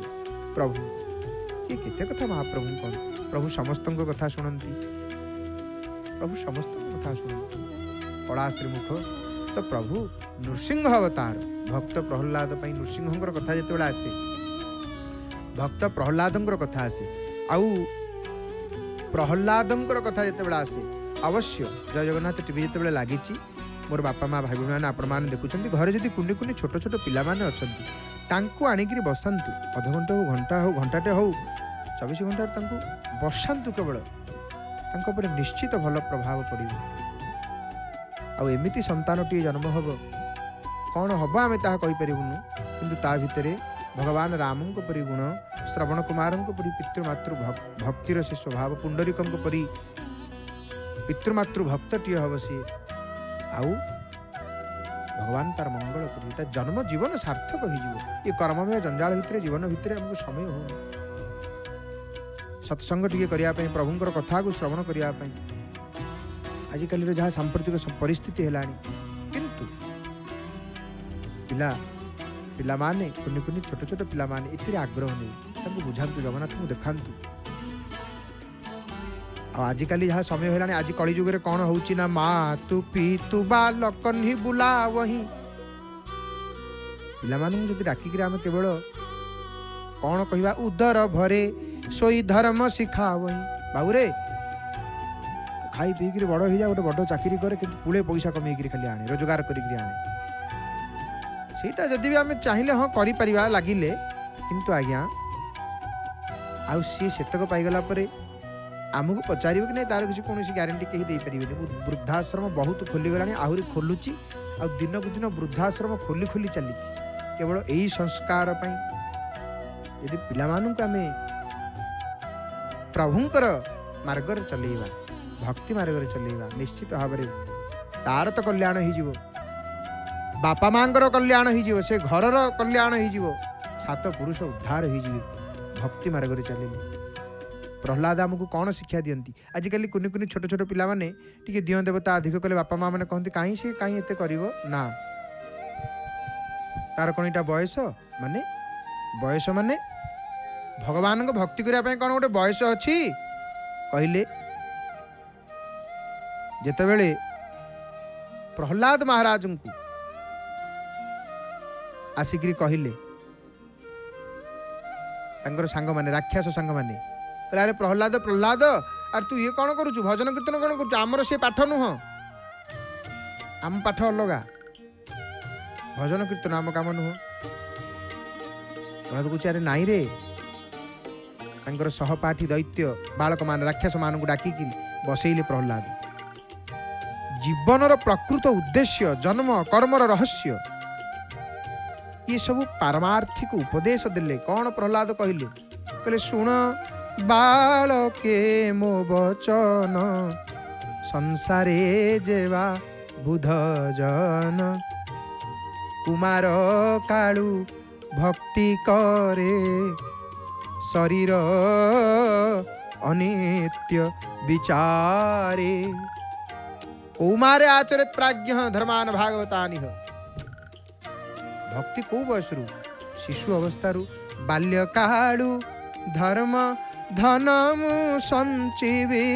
प्रभु? किए केते कथा महाप्रभु कौन? प्रभु समस्त कथा शुणती, प्रभु समस्त कथा शुणती। कड़ा श्रीमुख तो प्रभु नृसिंह अवतार भक्त प्रहलाद पई नृसिंहंकर कथा जेतेबेला आसे, भक्त प्रहलादंकर कथा आसे, आउ प्रहलादंकर कथा जेतेबेला आसे, अवश्य जय जगन्नाथ टीवी जेतेबेला लागिची, मोर बापा माँ भाई मैंने आपण मैंने देखुं घरे जदि कुनी कुनी छोट छोट पिला माने अछंती तांकु आनिकी बसातु, अधघंटा हो घंटा हो घंटाटे हो 24 घंटा तांकु बसातु, केवल तांको पर निश्चित भल प्रभाव पड़िबो। आ एमिति संतानटी जन्म हम कौन हम आम ता कहीपरूनु, किंतु ता भितरे भगवान रामंक परी गुण, श्रवण कुमारंक परी पितृमातृ भक्तिर से स्वभाव, पुंडरीकंक परी पितृमातृ भक्तटीए हम सी, आउ भगवान तार मंगल करिए, जन्म जीवन सार्थक हो। ये कर्ममय जंजाल भितर जीवन भितर हमको समय हो सत्संग टिके करिया पई, प्रभुंकर कथा को श्रवण करिया पई। आजिकल जहाँ सांप्रतिक परिस्थिति है, किंतु पिला पिला माने कुनी कुनी छोट छोट पिला माने इतने आग्रह नहीं बुझातु, जगन्नाथ को देखातु। आजिकल जहाँ समय है, आज कली जुगे कौन होची ना माँ तू पी तू बालक ही बुला वही पिला जब डाकिक आम केवल कौन कहवा उदर भरे सोई धर्म शिखा वही, बाबूरे खाई पीक बड़ हो जा, गोटे बड़ चाकरी करे कि पुले पैसा कमेक खाली आने रोजगार करी आने, सेटा जदि भी आम चाहिए हाँ कर लगिले, किंतु आज्ञा आउ सी सेतक पाईगला परे आमको पचार कि नहीं तार किसी कौन ग्यारंटी कहीं दे पारे। वृद्धाश्रम बहुत खोलीगला, आहरी खोलुची, आ दिन को दिन वृद्धाश्रम खोली खोली चली, केवल यही संस्कार यदि पिला मानू आम प्रभुंकर मार्ग चलैवा, भक्ति मार्ग चलैवा, निश्चित भाव में तार तो कल्याण हो, बापा माँकर कल्याण हो, से घरर कल्याण हो, 7 पुरुष उद्धार हो भक्ति मार्ग चलिए। प्रहलाद आमको कौन शिक्षा दियंती? आजिकल कुनी कुनी छोट छोट पिला माने टिके दिय देवता अधिक कले बापा माँ मैंने कहते कहीं सी कहीं एते करिवो ना, तार कौन इटा बयस माने, बयस माने भगवान को भक्ति करने कौन गोटे बयस अच्छी कहले। जेतेबेले प्रहलाद महाराज को आसिक कहले सांग माने राक्षस सांग माने, अरे प्रहलाद प्रहलाद आर तू ये कौन करुचु, भजन कीर्तन कौन करुचु, आमर से पाठ नुह, आम पाठ अलगा, भजन कीर्तन आम काम नुह। प्रहलाद कह अरे नाई रे, तांकर सहपाठी दैत्य बालक मान राक्षस मान को डाकिकी बसैले प्रहलाद। जीवनर प्रकृत उद्देश्य, जन्म कर्मर रहस्य, ये सब पारमार्थिक उपदेश देले। कौन प्रहलाद कहले? कहले सुन बालके मो बचन, संसारे जेवा बुध जन, कुमार कालू भक्ति करे, शरीर अनित्य विचारे, कौमारे आचरित प्राज्ञ धर्मान भागवतानि। भक्ति कौ बयसरू? शिशु अवस्थारू, बाल्यकालू धर्म धन मु संजीवी,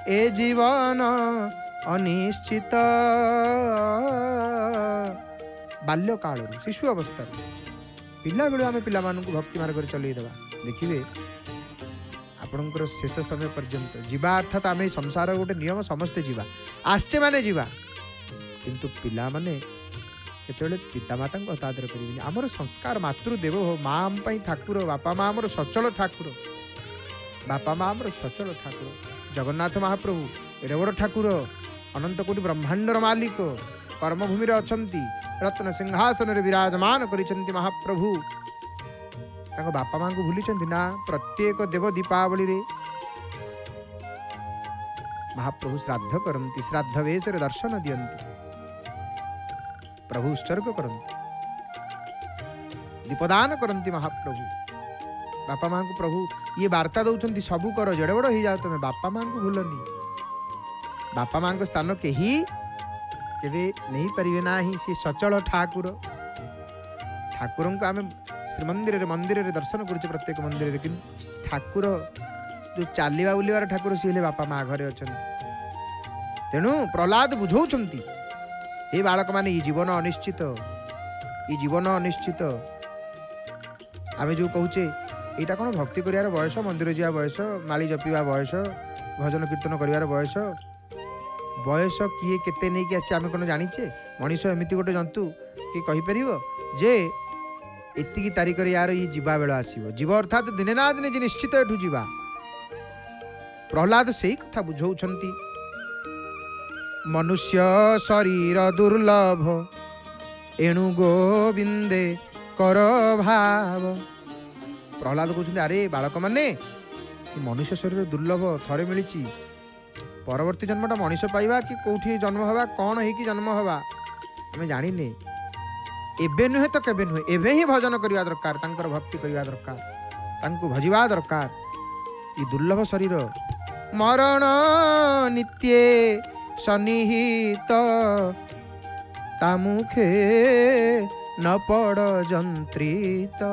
ए जीवन अनिश्चित, बाल्य काल शिशु अवस्था पिला बेलू आम पिला भक्ति मार्ग चलईदेवा देखिए आपणकर शेष समय पर्यंत जीवा अर्थात आम संसार गोटे नियम समस्ते जीवा आसचे माने जीवा किंतु पिला माने केतबेले पितामाता हतादर करेंगे आमर संस्कार मातृदेव हो माँ आम ठाकुर बापा माँ आमर सचल ठाकुर बापा माँ आमर सचल ठाकुर जगन्नाथ महाप्रभु एडे बड़ ठाकुर अनंत कोटि ब्रह्मांडर मालिक कर्मभूमि अछंती रत्न सिंहासन विराजमान करिसेंती महाप्रभु ताको बापा माँ को भूली ना प्रत्येक देव दीपावली रे महाप्रभु श्राद्ध करती श्राद्ध वेश दर्शन दियंती प्रभु उत्सर्ग करती दीपदान करती महाप्रभु बापा माँ को प्रभु ये वार्ता दौरान सबू कर जड़े बड़ हो जाओ तुम बापा माँ को भूलनी बापा माँ को स्थान कहीं केवे नहीं पारे ना ही सी सचल ठाकुर ठाकुर को आम श्रीमंदिर मंदिर दर्शन करुचे प्रत्येक मंदिर कि ठाकुर जो चलवा बुलवार ठाकुर सी बापा माँ घरे अच्छा तेणु प्रहलाद बुझाऊँच हे बालक माने ये जीवन अनिश्चित ये जीवन अनिश्चित आम जो कहूचे यहाँ कौन भक्ति कर बयस मंदिर जा बयस माली जपिवा बयस भजन कीर्तन कर बयस बयस किए केते नहीं कि आसी आम कौन जाचे मनीष एमती गोटे जंतु कि कहीपर जे एति तारीख यार ये जीवा बेल आसो जीव अर्थात दिने ना दिने निश्चित एठू जीवा प्रहलाद से कथा बुझाऊँच मनुष्य शरीर दुर्लभ एणु गोविंदे कर भाव प्रहलाद कहते अरे बालक माने मनुष्य शरीर दुर्लभ थरे मिली परवर्ती जन्मटा मनीष पाइबा कि कौटी जन्म हवा कौन है कि जन्म हवा आम जाने एबे नुहे तो केबे नुहे एबे ही भजन करवा दरकार तांकर भक्ति करवा दरकार तांको भजिबा दरकार ये दुर्लभ शरीर मरण नित्ये सन्निहित तामुखे न पड़ जंत्रित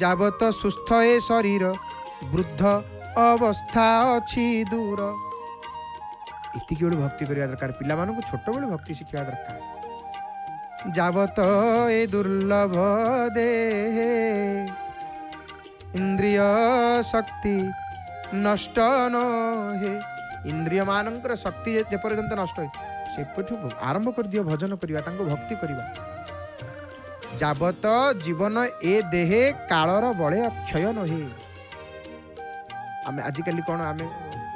जावत सुस्थ ए शरीर वृद्ध अवस्था अच्छी दूर इति बेलू भक्ति करवा दरकार पिला मानू छोट बेलू भक्ति शिखा दरकार जावत ए दुर्लभ देहे इंद्रिय शक्ति नष्ट न हे इंद्रिय मानकर शक्ति जेपर्यंत नष्ट से आरंभ कर दियो भजन करवा तांको भक्ति करवा जावत जीवन ए देहे कालर बड़े अक्षय नहे आम आजिकल कौन आम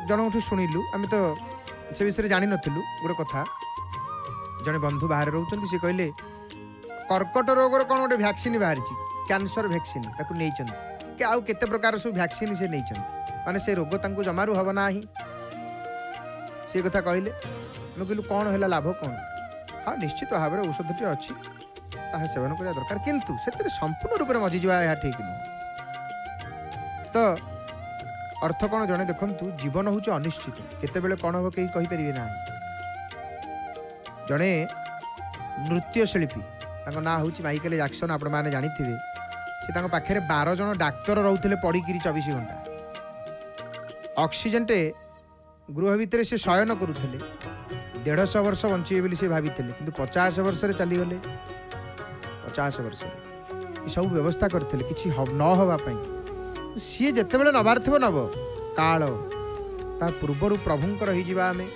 जन शुणिलु आम तो से विषय जानी नथिलु गोटे कथा जड़े बंधु बाहर रोचंती से कहले कर्कट रोगर कौन गोटे वैक्सीन बाहरी कैंसर वैक्सीन ताकू नहीं कि आउ केते प्रकार सब वैक्सीन से नहीं माने से रोग तांको जमारू हब ना ही से कथा कहले मैं कहलु कौन है लाभ कौन हाँ निश्चित भाव में औषधटी अच्छी ताहा सेवन करवा दरकार किंतु से संपूर्ण रूप में मजिजा यह ठीक नुह तो अर्थ कौन जड़े देखु जीवन हूँ अनिश्चित केतेबेले कौन हम कहीं कहींपारे ना जड़े नृत्यशिल्पी ना हूँ माइकेल जैक्सन आपण मैंने जानी सी पाखे 12 जन डाक्तर रोते पड़िकी 24 घंटा ऑक्सीजन टे गृह भितर से शयन करुले 150 वर्ष बंचे बोली से भाभी कि 50 वर्ष चलीगले 50 वर्ष ये सब व्यवस्था करते कि न हवाई सी जिते बड़े नबार थो नब काल ता पूर्वर प्रभुंकर होइजिबा आमे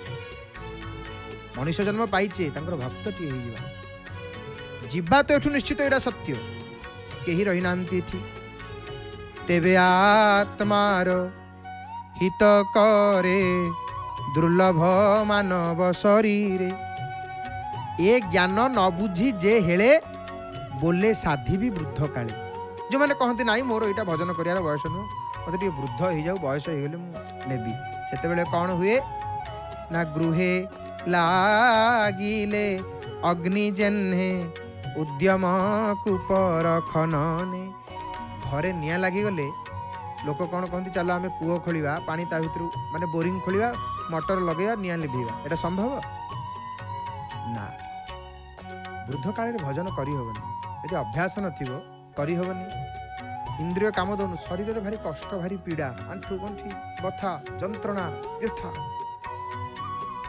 मनुष्य जन्म पाइचे तांकर भक्तटी होइजिबा जीवा तो एठू निश्चित एटा सत्य केही रही नांती एठी तेबे आत्मार हित करे दुर्लभ मानव शरीर ए ज्ञान न बुझी जे हेले बोले साधी भी वृद्ध काले जो मैंने कहते ना मोर यहाँ भजन कर बयस नुह मत वृद्ध हो जाऊ बयस हो नेबी से कौन हुए ना गृहे लागिले अग्नि जेन्हे उद्यम कुपर खनने घरे निया लगिगले लोक कौन कहते चलो आम कूह खोलिया पानी ता भर माने बोरिंग खोलिया मोटर लगेगा निया लिभेगा एटा संभव ना वृद्ध काल भजन करहबनी यदि अभ्यास नथिबो करहबनी इंद्रिय काम दौन शरीर भारी कष्ट भारी पीड़ा आंठू गंठी बथा जंत्रणा व्यथा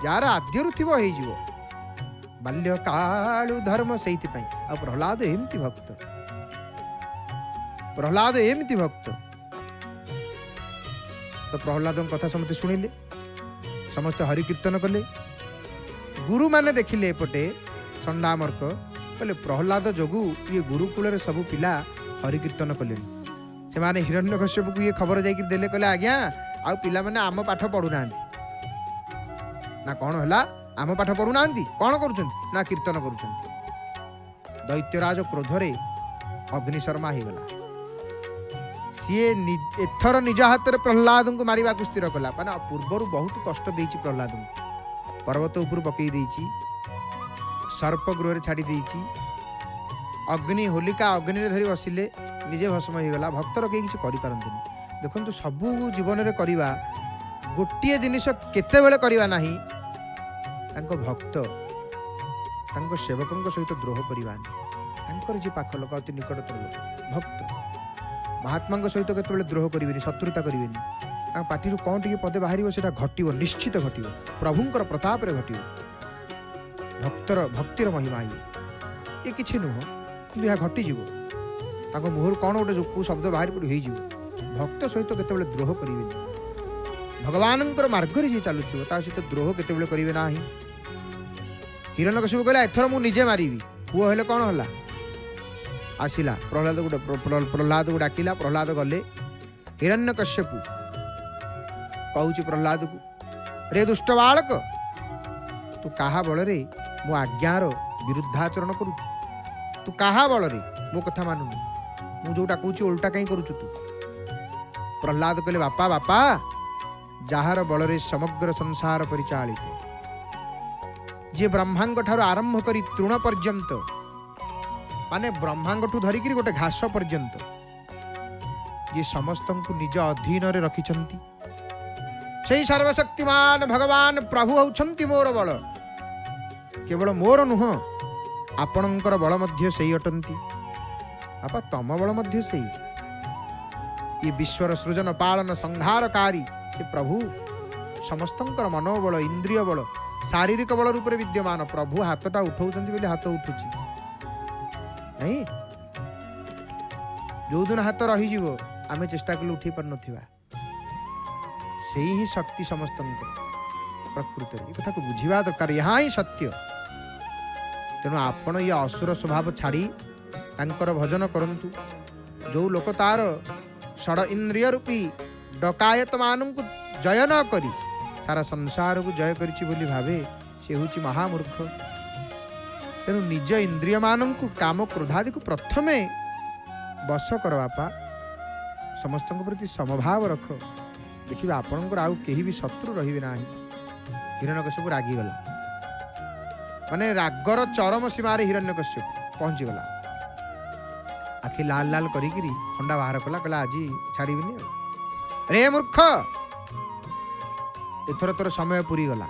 यार आद्यरु थी बाल्य कालु धर्म से प्रहलाद एमती भक्त, प्रहलाद एमती भक्त। तो प्रहलाद कथा समस्त शुणिले, समस्त हरि कीर्तन कले। गुरु माने देखिले एपटे संडामर्क कहले प्रहलाद जोगु ये गुरुकुल सबु पिला हरि कीर्तन कले। से माने हिरण्यकश्यप को ये खबर जाई देले, कहले आज्ञा आ पिला माने आम पाठ पढ़ु ना ना कौन है आम पाठ पढ़ु ना कौन करुछन ना कीर्तन करुछन। दैत्यराज क्रोधरे अग्निशर्मा हो गला। सी एथर निज हाथ में प्रहलाद को मारिबा को स्थिर कला। माने पूर्वर बहुत कष्ट देछि प्रहलाद को, पर्वत उपर पकई देछि, सर्प गृह छाड़ी देछि, अग्नि होलिका अग्नि धरी बसिले निजे भस्म हो गला। भक्तर कहीं किसी करि पारंतिनी। देखंतु सबु जीवन रे करिबा गोटिए जिनिस केते बेले करिबा नाही, तांको भक्त तांको सेवकंक सहित द्रोह करिबा नाही। तांकर जे पाख लोक अति निकटतर लोक भक्त महात्मा सहित केतबेले द्रोह करिवेनी, शत्रुता करिवेनी। तांक पाटिरु कोन टिके पदे बाहरिबो सेटा घटिबो, निश्चित घटिबो, प्रभुंकर प्रताप रे घटिबो। भक्तिर महिमा ये किछि नुह, किंतु या घटी जीवो। तांको मुहर कोन गोटे जो शब्द बाहर पड़ हो जीवो। भक्त सहित केतबेले द्रोह करिवेनी। भगवानंकर मार्ग रे जे चालुथिबो ता सहित द्रोह केतबेले करिवे नाही। हिरण्यकशिपु कहला एथर मु निजे मारिबी। पुओ हेले कोन हला, आसिला प्रहलाद को डाकिला। प्रहलाद गले। हिरण्यकश्यपु कहूची प्रहलाद को, रे दुष्ट बालक तू कहा बल रे मो आज्ञार विरुद्धाचरण करू? तू कहा बल रे मो कथा मानुनी? मु जोटा कहूची उल्टा कहीं करूछु तू? प्रहलाद कहले बापा बापा जार बल रे समग्र संसार परिचालित, जे ब्रह्मांड ठार आरंभ करी तृण पर्यंत, माने ब्रह्मांड ठू धरिक गोटे घास पर्यंत जे समस्त को निज अधीन रे रखिछंती, सेई सर्वशक्तिमान भगवान प्रभु होउछंती मोर बल। केवल मोर नुह, आपणंकर बल मध्य सेई अटंती। आपा तम बल मध्य सेई। ये विश्वर सृजन पालन संहारकारी से प्रभु समस्तंकर मनोबल, इंद्रिय बल, शारीरिक बल रूप विद्यमान। प्रभु हाथटा उठाउछंती बोली हाथ उठुची नहीं। जो दिन हाथ रही आमे चेष्टा कले उठे पार नथिबा। से ही शक्ति समस्त प्रकृति ये कथा को बुझा दरकार। यहाँ ही सत्य। तेणु आपण ये असुर स्वभाव छाड़ी तांकर भजन करंतु। जो लोक तार षड इंद्रिय रूपी डकायत मान को जय न करी सारा संसार को जय करिछि बोली भावे, से होछि महामूर्ख। तेणु निज इंद्रिय मान को काम क्रोधादि को प्रथमे बस कर बापा। समस्त प्रति समभाव रख। देखिए आपणकर आउ केही भी शत्रु रहिबे नाही। हिरण्यकश्यप रागिगला, माने रागर चरम सीमार हिरण्यकश्यप पहुंची गला। आखि लाल लाल करिकिरी खंडा बाहर कला, कहला आज छाड़ीबिनी। रे मूर्ख, एथर तोर समय पूरी गला,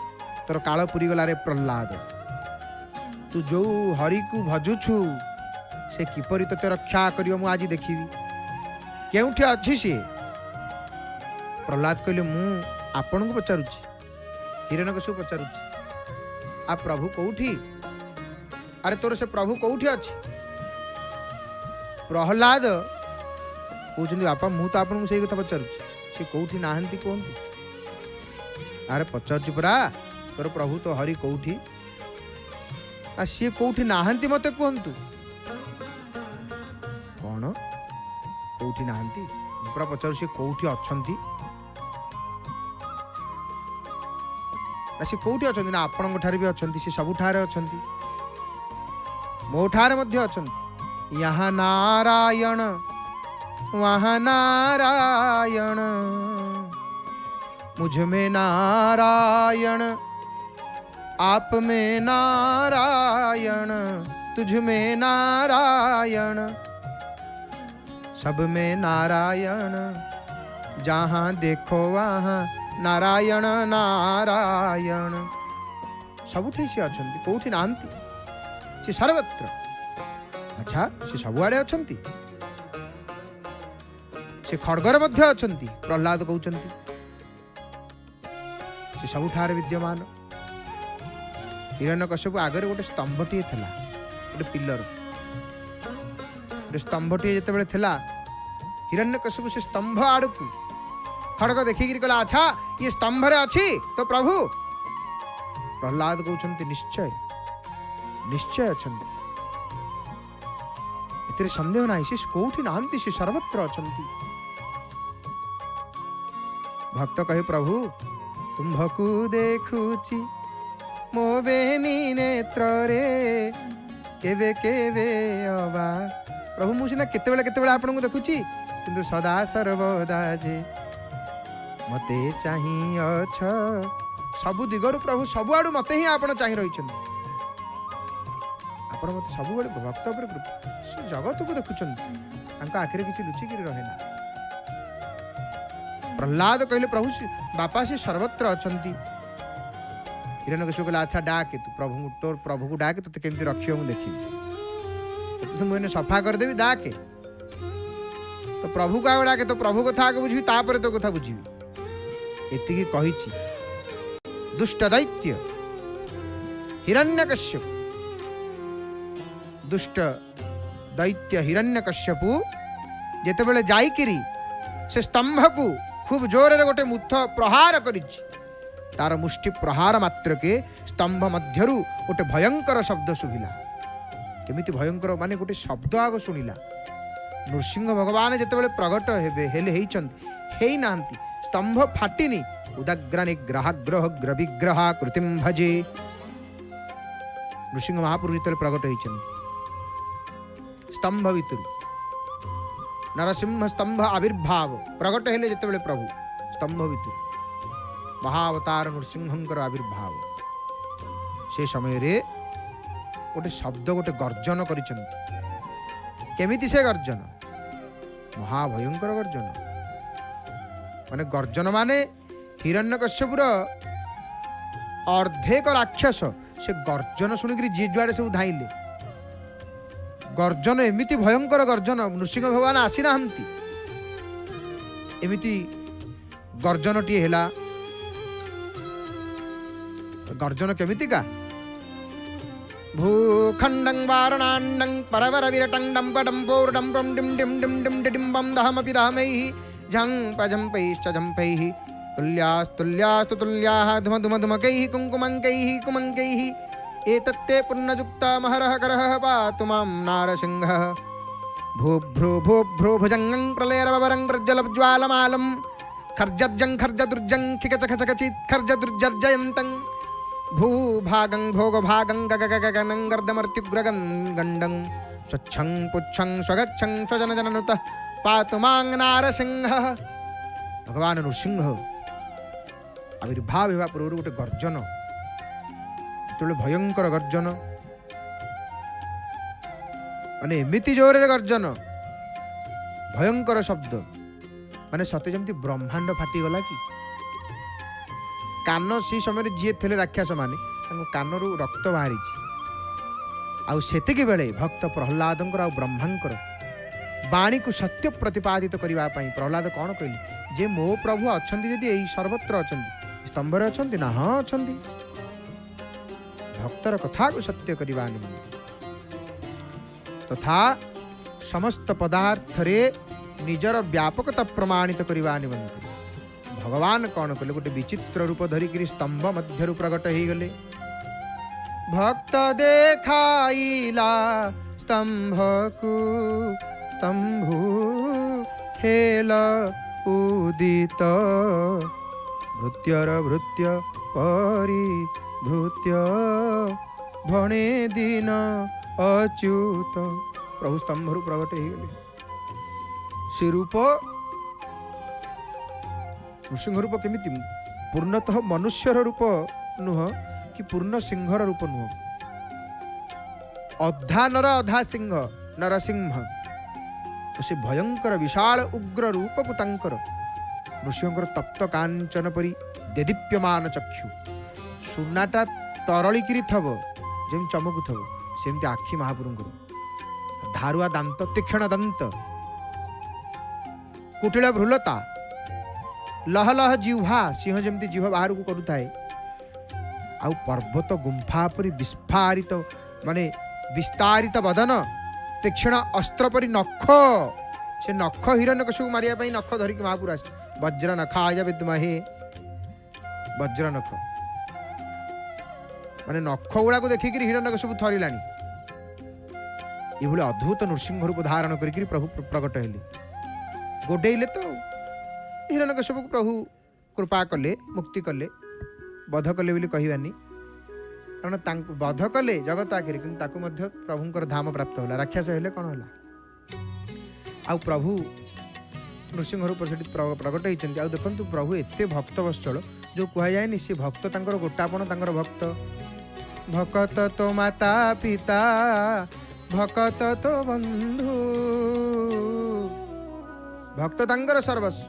तोर काल पूरी गला रे प्रहलाद। तू जो हरि को भजुछु से किपरि तते रक्षा करियो मु आज देखिबी। केउठी अछि से? प्रहलाद कहले मु आपन को पचारुछि। हिरण्यकश्यप पचारुछि आ प्रभु कोउठी? अरे तोर से प्रभु कोउठी अछि? प्रहलाद कहउछन्ती बापा मु तो आपन को सेही कथा पचारुछि, से कोउठी नाहंती कोंती। अरे पचारुछि परा तोर प्रभु तो हरि कोउठी? आ सी कोउठी नाहंती मते कहंतु। कौन कोउठी नाहंती? पूरा पचार सी कोउठी अछंती? सी कोउठी अछंती ना आपन ठारे भी अछंती, सी सबु ठारे अछंती, मो ठारे मध्य अछंती। यहाँ नारायण वहाँ नारायण, मुझ में नारायण आप में नारायण, तुझ में नारायण सब में नारायण, जहाँ देखो वहाँ नारायण नारायण। सबुठी से अछंती, कोठी नाहंती, से सर्वत्र। अच्छा से सबुआड़े अछंती, से खड़गर मध्य अछंती। प्रहलाद कहउछंती से सबुठारे विद्यमान। हिरण्यकश्यप आगे गोटे स्तंभटीए थिला, गोटे पिलर, गोटे स्तंभटीए जेतेबेले थिला, हिरण्यकश्यप से स्तंभ आड़कू खड़ग देखिक कहला, अच्छा ये स्तंभ रे अच्छी तो प्रभु? प्रहलाद कहते निश्चय निश्चय अच्छा, एतिर संदेह ना, से कौटी नहांती, से सर्वत्र अछंती। भक्त कहे, प्रभु तुम्भकू देखुची मो बेनी नेत्र रे केवे केवे अबा। प्रभु मु सिना केतेबेले केतेबेले आपन को देखुची, किंतु सदा सर्वदा जे मते चाहि अछ। सबु दिगरु प्रभु सबु आडू मते ही आपन चाहि रहिछन, आपन मते सबु बडे भक्त पर से जगत को देखुछन, तांका आखिरे किछि लुचि गिरि रहेना। प्रहलाद कहले, प्रभु बापा से सर्वत्र अछंती। हिरण्यकश्यप कहला, अच्छा डाके तू प्रभु, तोर प्रभु को डाके, तते केमती रखियो मु देखि, तते मुने सफा कर देबी, डाके तो प्रभु का डाके, तो प्रभु कथा आगे बुझी, तापर तो कथा बुझीबी। एतिकी कहिछि दुष्ट दैत्य हिरण्यकश्यप, दुष्ट दैत्य हिरण्यकश्यप जेतेबेले जाइकिरी से स्तंभ को खूब जोर रे गोटे मुथ प्रहार करिछि, तार मुष्टि प्रहार मात्र के स्तंभ मध्यरु गोटे भयंकर शब्द सुभिला। केमिति भयंकर माने गोटे शब्द आग सुनिला। नृसिंह भगवान जेतेबेले प्रगट हेबे हेले हेइचंती, हेइ नांती, स्तंभ फाटिनी, उदग्र निग्रह ग्रह ग्रविग्रह कृतिम भजे। नृसिंह महापुरुष जेतेबेले प्रगट हेइचंती स्तंभ भितरु, नरसिंह स्तंभ आविर्भाव प्रगट हेले जेतेबेले प्रभु स्तंभ भितरु, महाअवतार नृसिंहंकर आविर्भाव। से समय रे गोटे शब्द, गोटे गर्जन करिचंती। केमिति से गर्जन? महाभयंकर गर्जन, माने गर्जन माने हिरण्यकश्यपुर अर्धेक राक्षस से गर्जन शुणिक जी जुआड़े सब धाइले। गर्जन एमिति भयंकर गर्जन, नृसिंह भगवान आसी नाहंती, एमिति गर्जनटी हेला। गर्जन केमितिका? भूखंडं वारणांडं परवर विरटं डंपडं पोरडं प्रं डिं डिं डिं डिं डिडिंबं दहमपि दहमैः झंपझंपैश्च झंपैः तुल्यास्तुल्यास्तु तुल्याः धुमधुमधुमकैः कुङ्कुमङ्कैः कुमङ्कैः एतत्ते पुण्ययुक्ता महरः करः पातु मां नारसिंहः। भूभ्रो भुजङ्गं प्रलयरवरं प्रज्वलज्वालमालं खर्जर्जं खर्जदुर्जं खिकचखचकचित् खर्जदुर्जर्जयन्तं भूभागं भोगभागं गगगगगनं गर्दमर्त्युग्रगं गण्डं स्वच्छं पुच्छं स्वगच्छं स्वजनजननुतः पातु मां नारसिंहः। भगवान नृसिंह आविर्भाव हेबा पूर्व गोटे गर्जन, जेतेबेले भयंकर गर्जन, माने एमिति जोर रे गर्जन, भयंकर शब्द, माने सते जेमति ब्रह्मांड फाटी गला कि। कान से समय जी थे राक्षस माने कानरू रक्त बाहरी, आतिक बेले भक्त प्रहलादंकर आ ब्रह्मांकर बाणी को सत्य प्रतिपादित करने प्रहलाद कौन कहले, जे मो प्रभु अच्छा यदि सर्वत्र अच्छा स्तंभर अच्छा ना, हाँ अच्छा, भक्तर कथा को सत्य करवा तथा समस्त पदार्थ रे निजर व्यापकता प्रमाणित करवा निमंते भगवान कौन कले, गोटे विचित्र रूप धरिक स्तंभ मध्य प्रकट हो गले। भक्त देखाइला स्तंभ को स्तंभु हेल उदित भृत्यर भृत्य परि भृत्य भणे दिन अच्युत। प्रभु स्तंभ प्रकट हो गले। से रूप नृसिंह रूप केमिति? पूर्णतः मनुष्यर रूप नुह कि पूर्ण सिंहर रूप नुह, अधा नर अधा सिंह नरसिंह। तो से भयंकर विशाल उग्र रूप को तांकर नृसिंहकर तप्त कांचन परी देदीप्यमान चक्षु, सुनाटा तरलिकी थब जमी चमकु थब सेमती आखि महापुरुंकर, धारुआ दांत तीक्षण दंत, कुटिल भ्रुलता, लह लह जिह्वा सिंह जमती जिह्वा बाहर को करूए, आउ पर्वत गुंफा परी विस्फारित माने विस्तारित बदन तीक्षण अस्त्र परी नख से नख हिरण्यकशिपु मारिया पई नख धरिक महापुर आस वज्र नखाय विद्महे वज्र नख माने नख गुड़ा को देखिक हिरण्यकशिपु थरिलानी ये अद्भुत नृसिंह रूप धारण करके प्रभु प्रकट हेले गोडेले तो हिरण्यकशिपु को प्रभु कृपा कले मुक्ति कले बध कले बोली कहबानी कारण तांको बध कले जगत आखिर कि प्रभुंकर धाम प्राप्त होला राक्षस हेले कौन होला आउ प्रभु नृसिंह रूप से प्रकट होती आउ देखु प्रभु एते भक्त वत्सल जो कह जाए सी भक्त तांकर गोटापण तांकर भक्त भकत तो माता पिता भकत तो बंधु भक्त तांकर सर्वस्व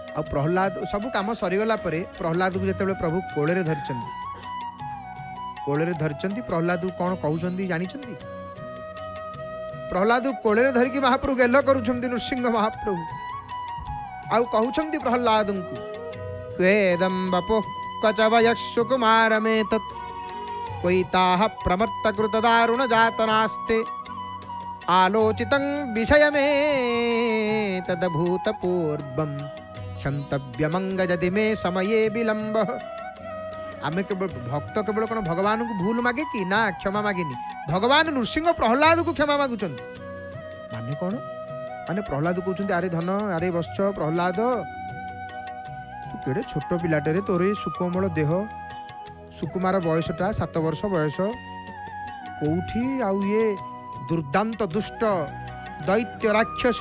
आ प्रहलाद सब काम सरीगला प्रहलाद को जिते प्रभु कोଳରେ धरिचंती प्रहलाद को कौन कहउचंदी जानिचंदी प्रहलाद को कोଳରେ धरिकी महाप्रभु गेल करूछंती नृसिंह महाप्रभु आउ कहउचंती प्रहलाद को त्वेदं बपो कचवय सुकुमार में तत् कोई ताह प्रमत्त कृत दारुण जातनास्ते आलोचितं विषय में तदभूत पूर्वम क्षंतव्यमंग यदि में समये विलंब आमे केवल भक्त केवल कौन भगवान को भूल मागे कि ना क्षमा मागेनी भगवान नृसिंह प्रहलाद को क्षमा मागुचन माने कौन माने प्रहलाद कहते अरे धन अरे वत्स प्रहलाद तू केड़े छोट पिलाटे तोर सुकोमल देह सुकुमार बयसटा 7 वर्ष बयस कौठी आउ ये दुर्दांत दुष्ट दैत्य राक्षस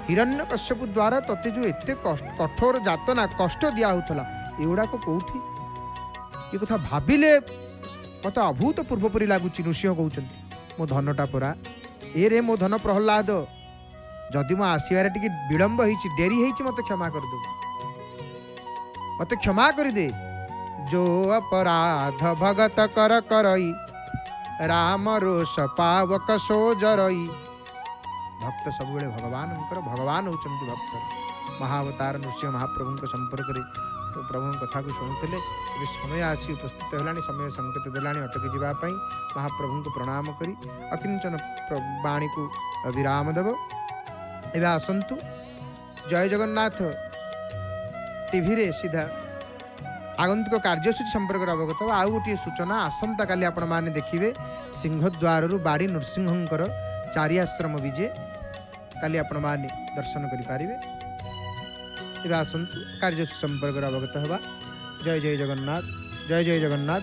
हिरण्यकश्यप द्वारा तते जो एते कठोर जातना कष्ट दिया होतला एगुड़ा को कौठी ये कथा भाविले मत अभूतपूर्व परी लगुच नृसिंह कहते मो धनटा परा ए रे मो धन प्रहलाद जदि मो आसबार टी विलंब हो डेरी हो मत क्षमा कर दो मत क्षमा कर दे जो अपराध भगत कर करई राम रोष पावक सो जरई भक्त सब भगवान होचंती भक्त महाअवतार नृसिंह महाप्रभु संपर्क में तो प्रभु कथा को शुणुते समय आसी उपस्थित होलानी समय संकेत देलानी अटकी जावाई महाप्रभु को प्रणाम करी अकिंचन वाणी को विराम देव एवं आसतु जय जगन्नाथ टीवी रे सीधा आगंतुक कार्यसूची संपर्क अवगत आउ गोटे सूचना आसंता काली आपण माने देखिए सिंहद्वार बाड़ी नृसिंहंकर चारि आश्रम विजे काली आपण माने दर्शन करें आसतु कार्यसूची संपर्क अवगत हवा जय जय जगन्नाथ जय जय जगन्नाथ।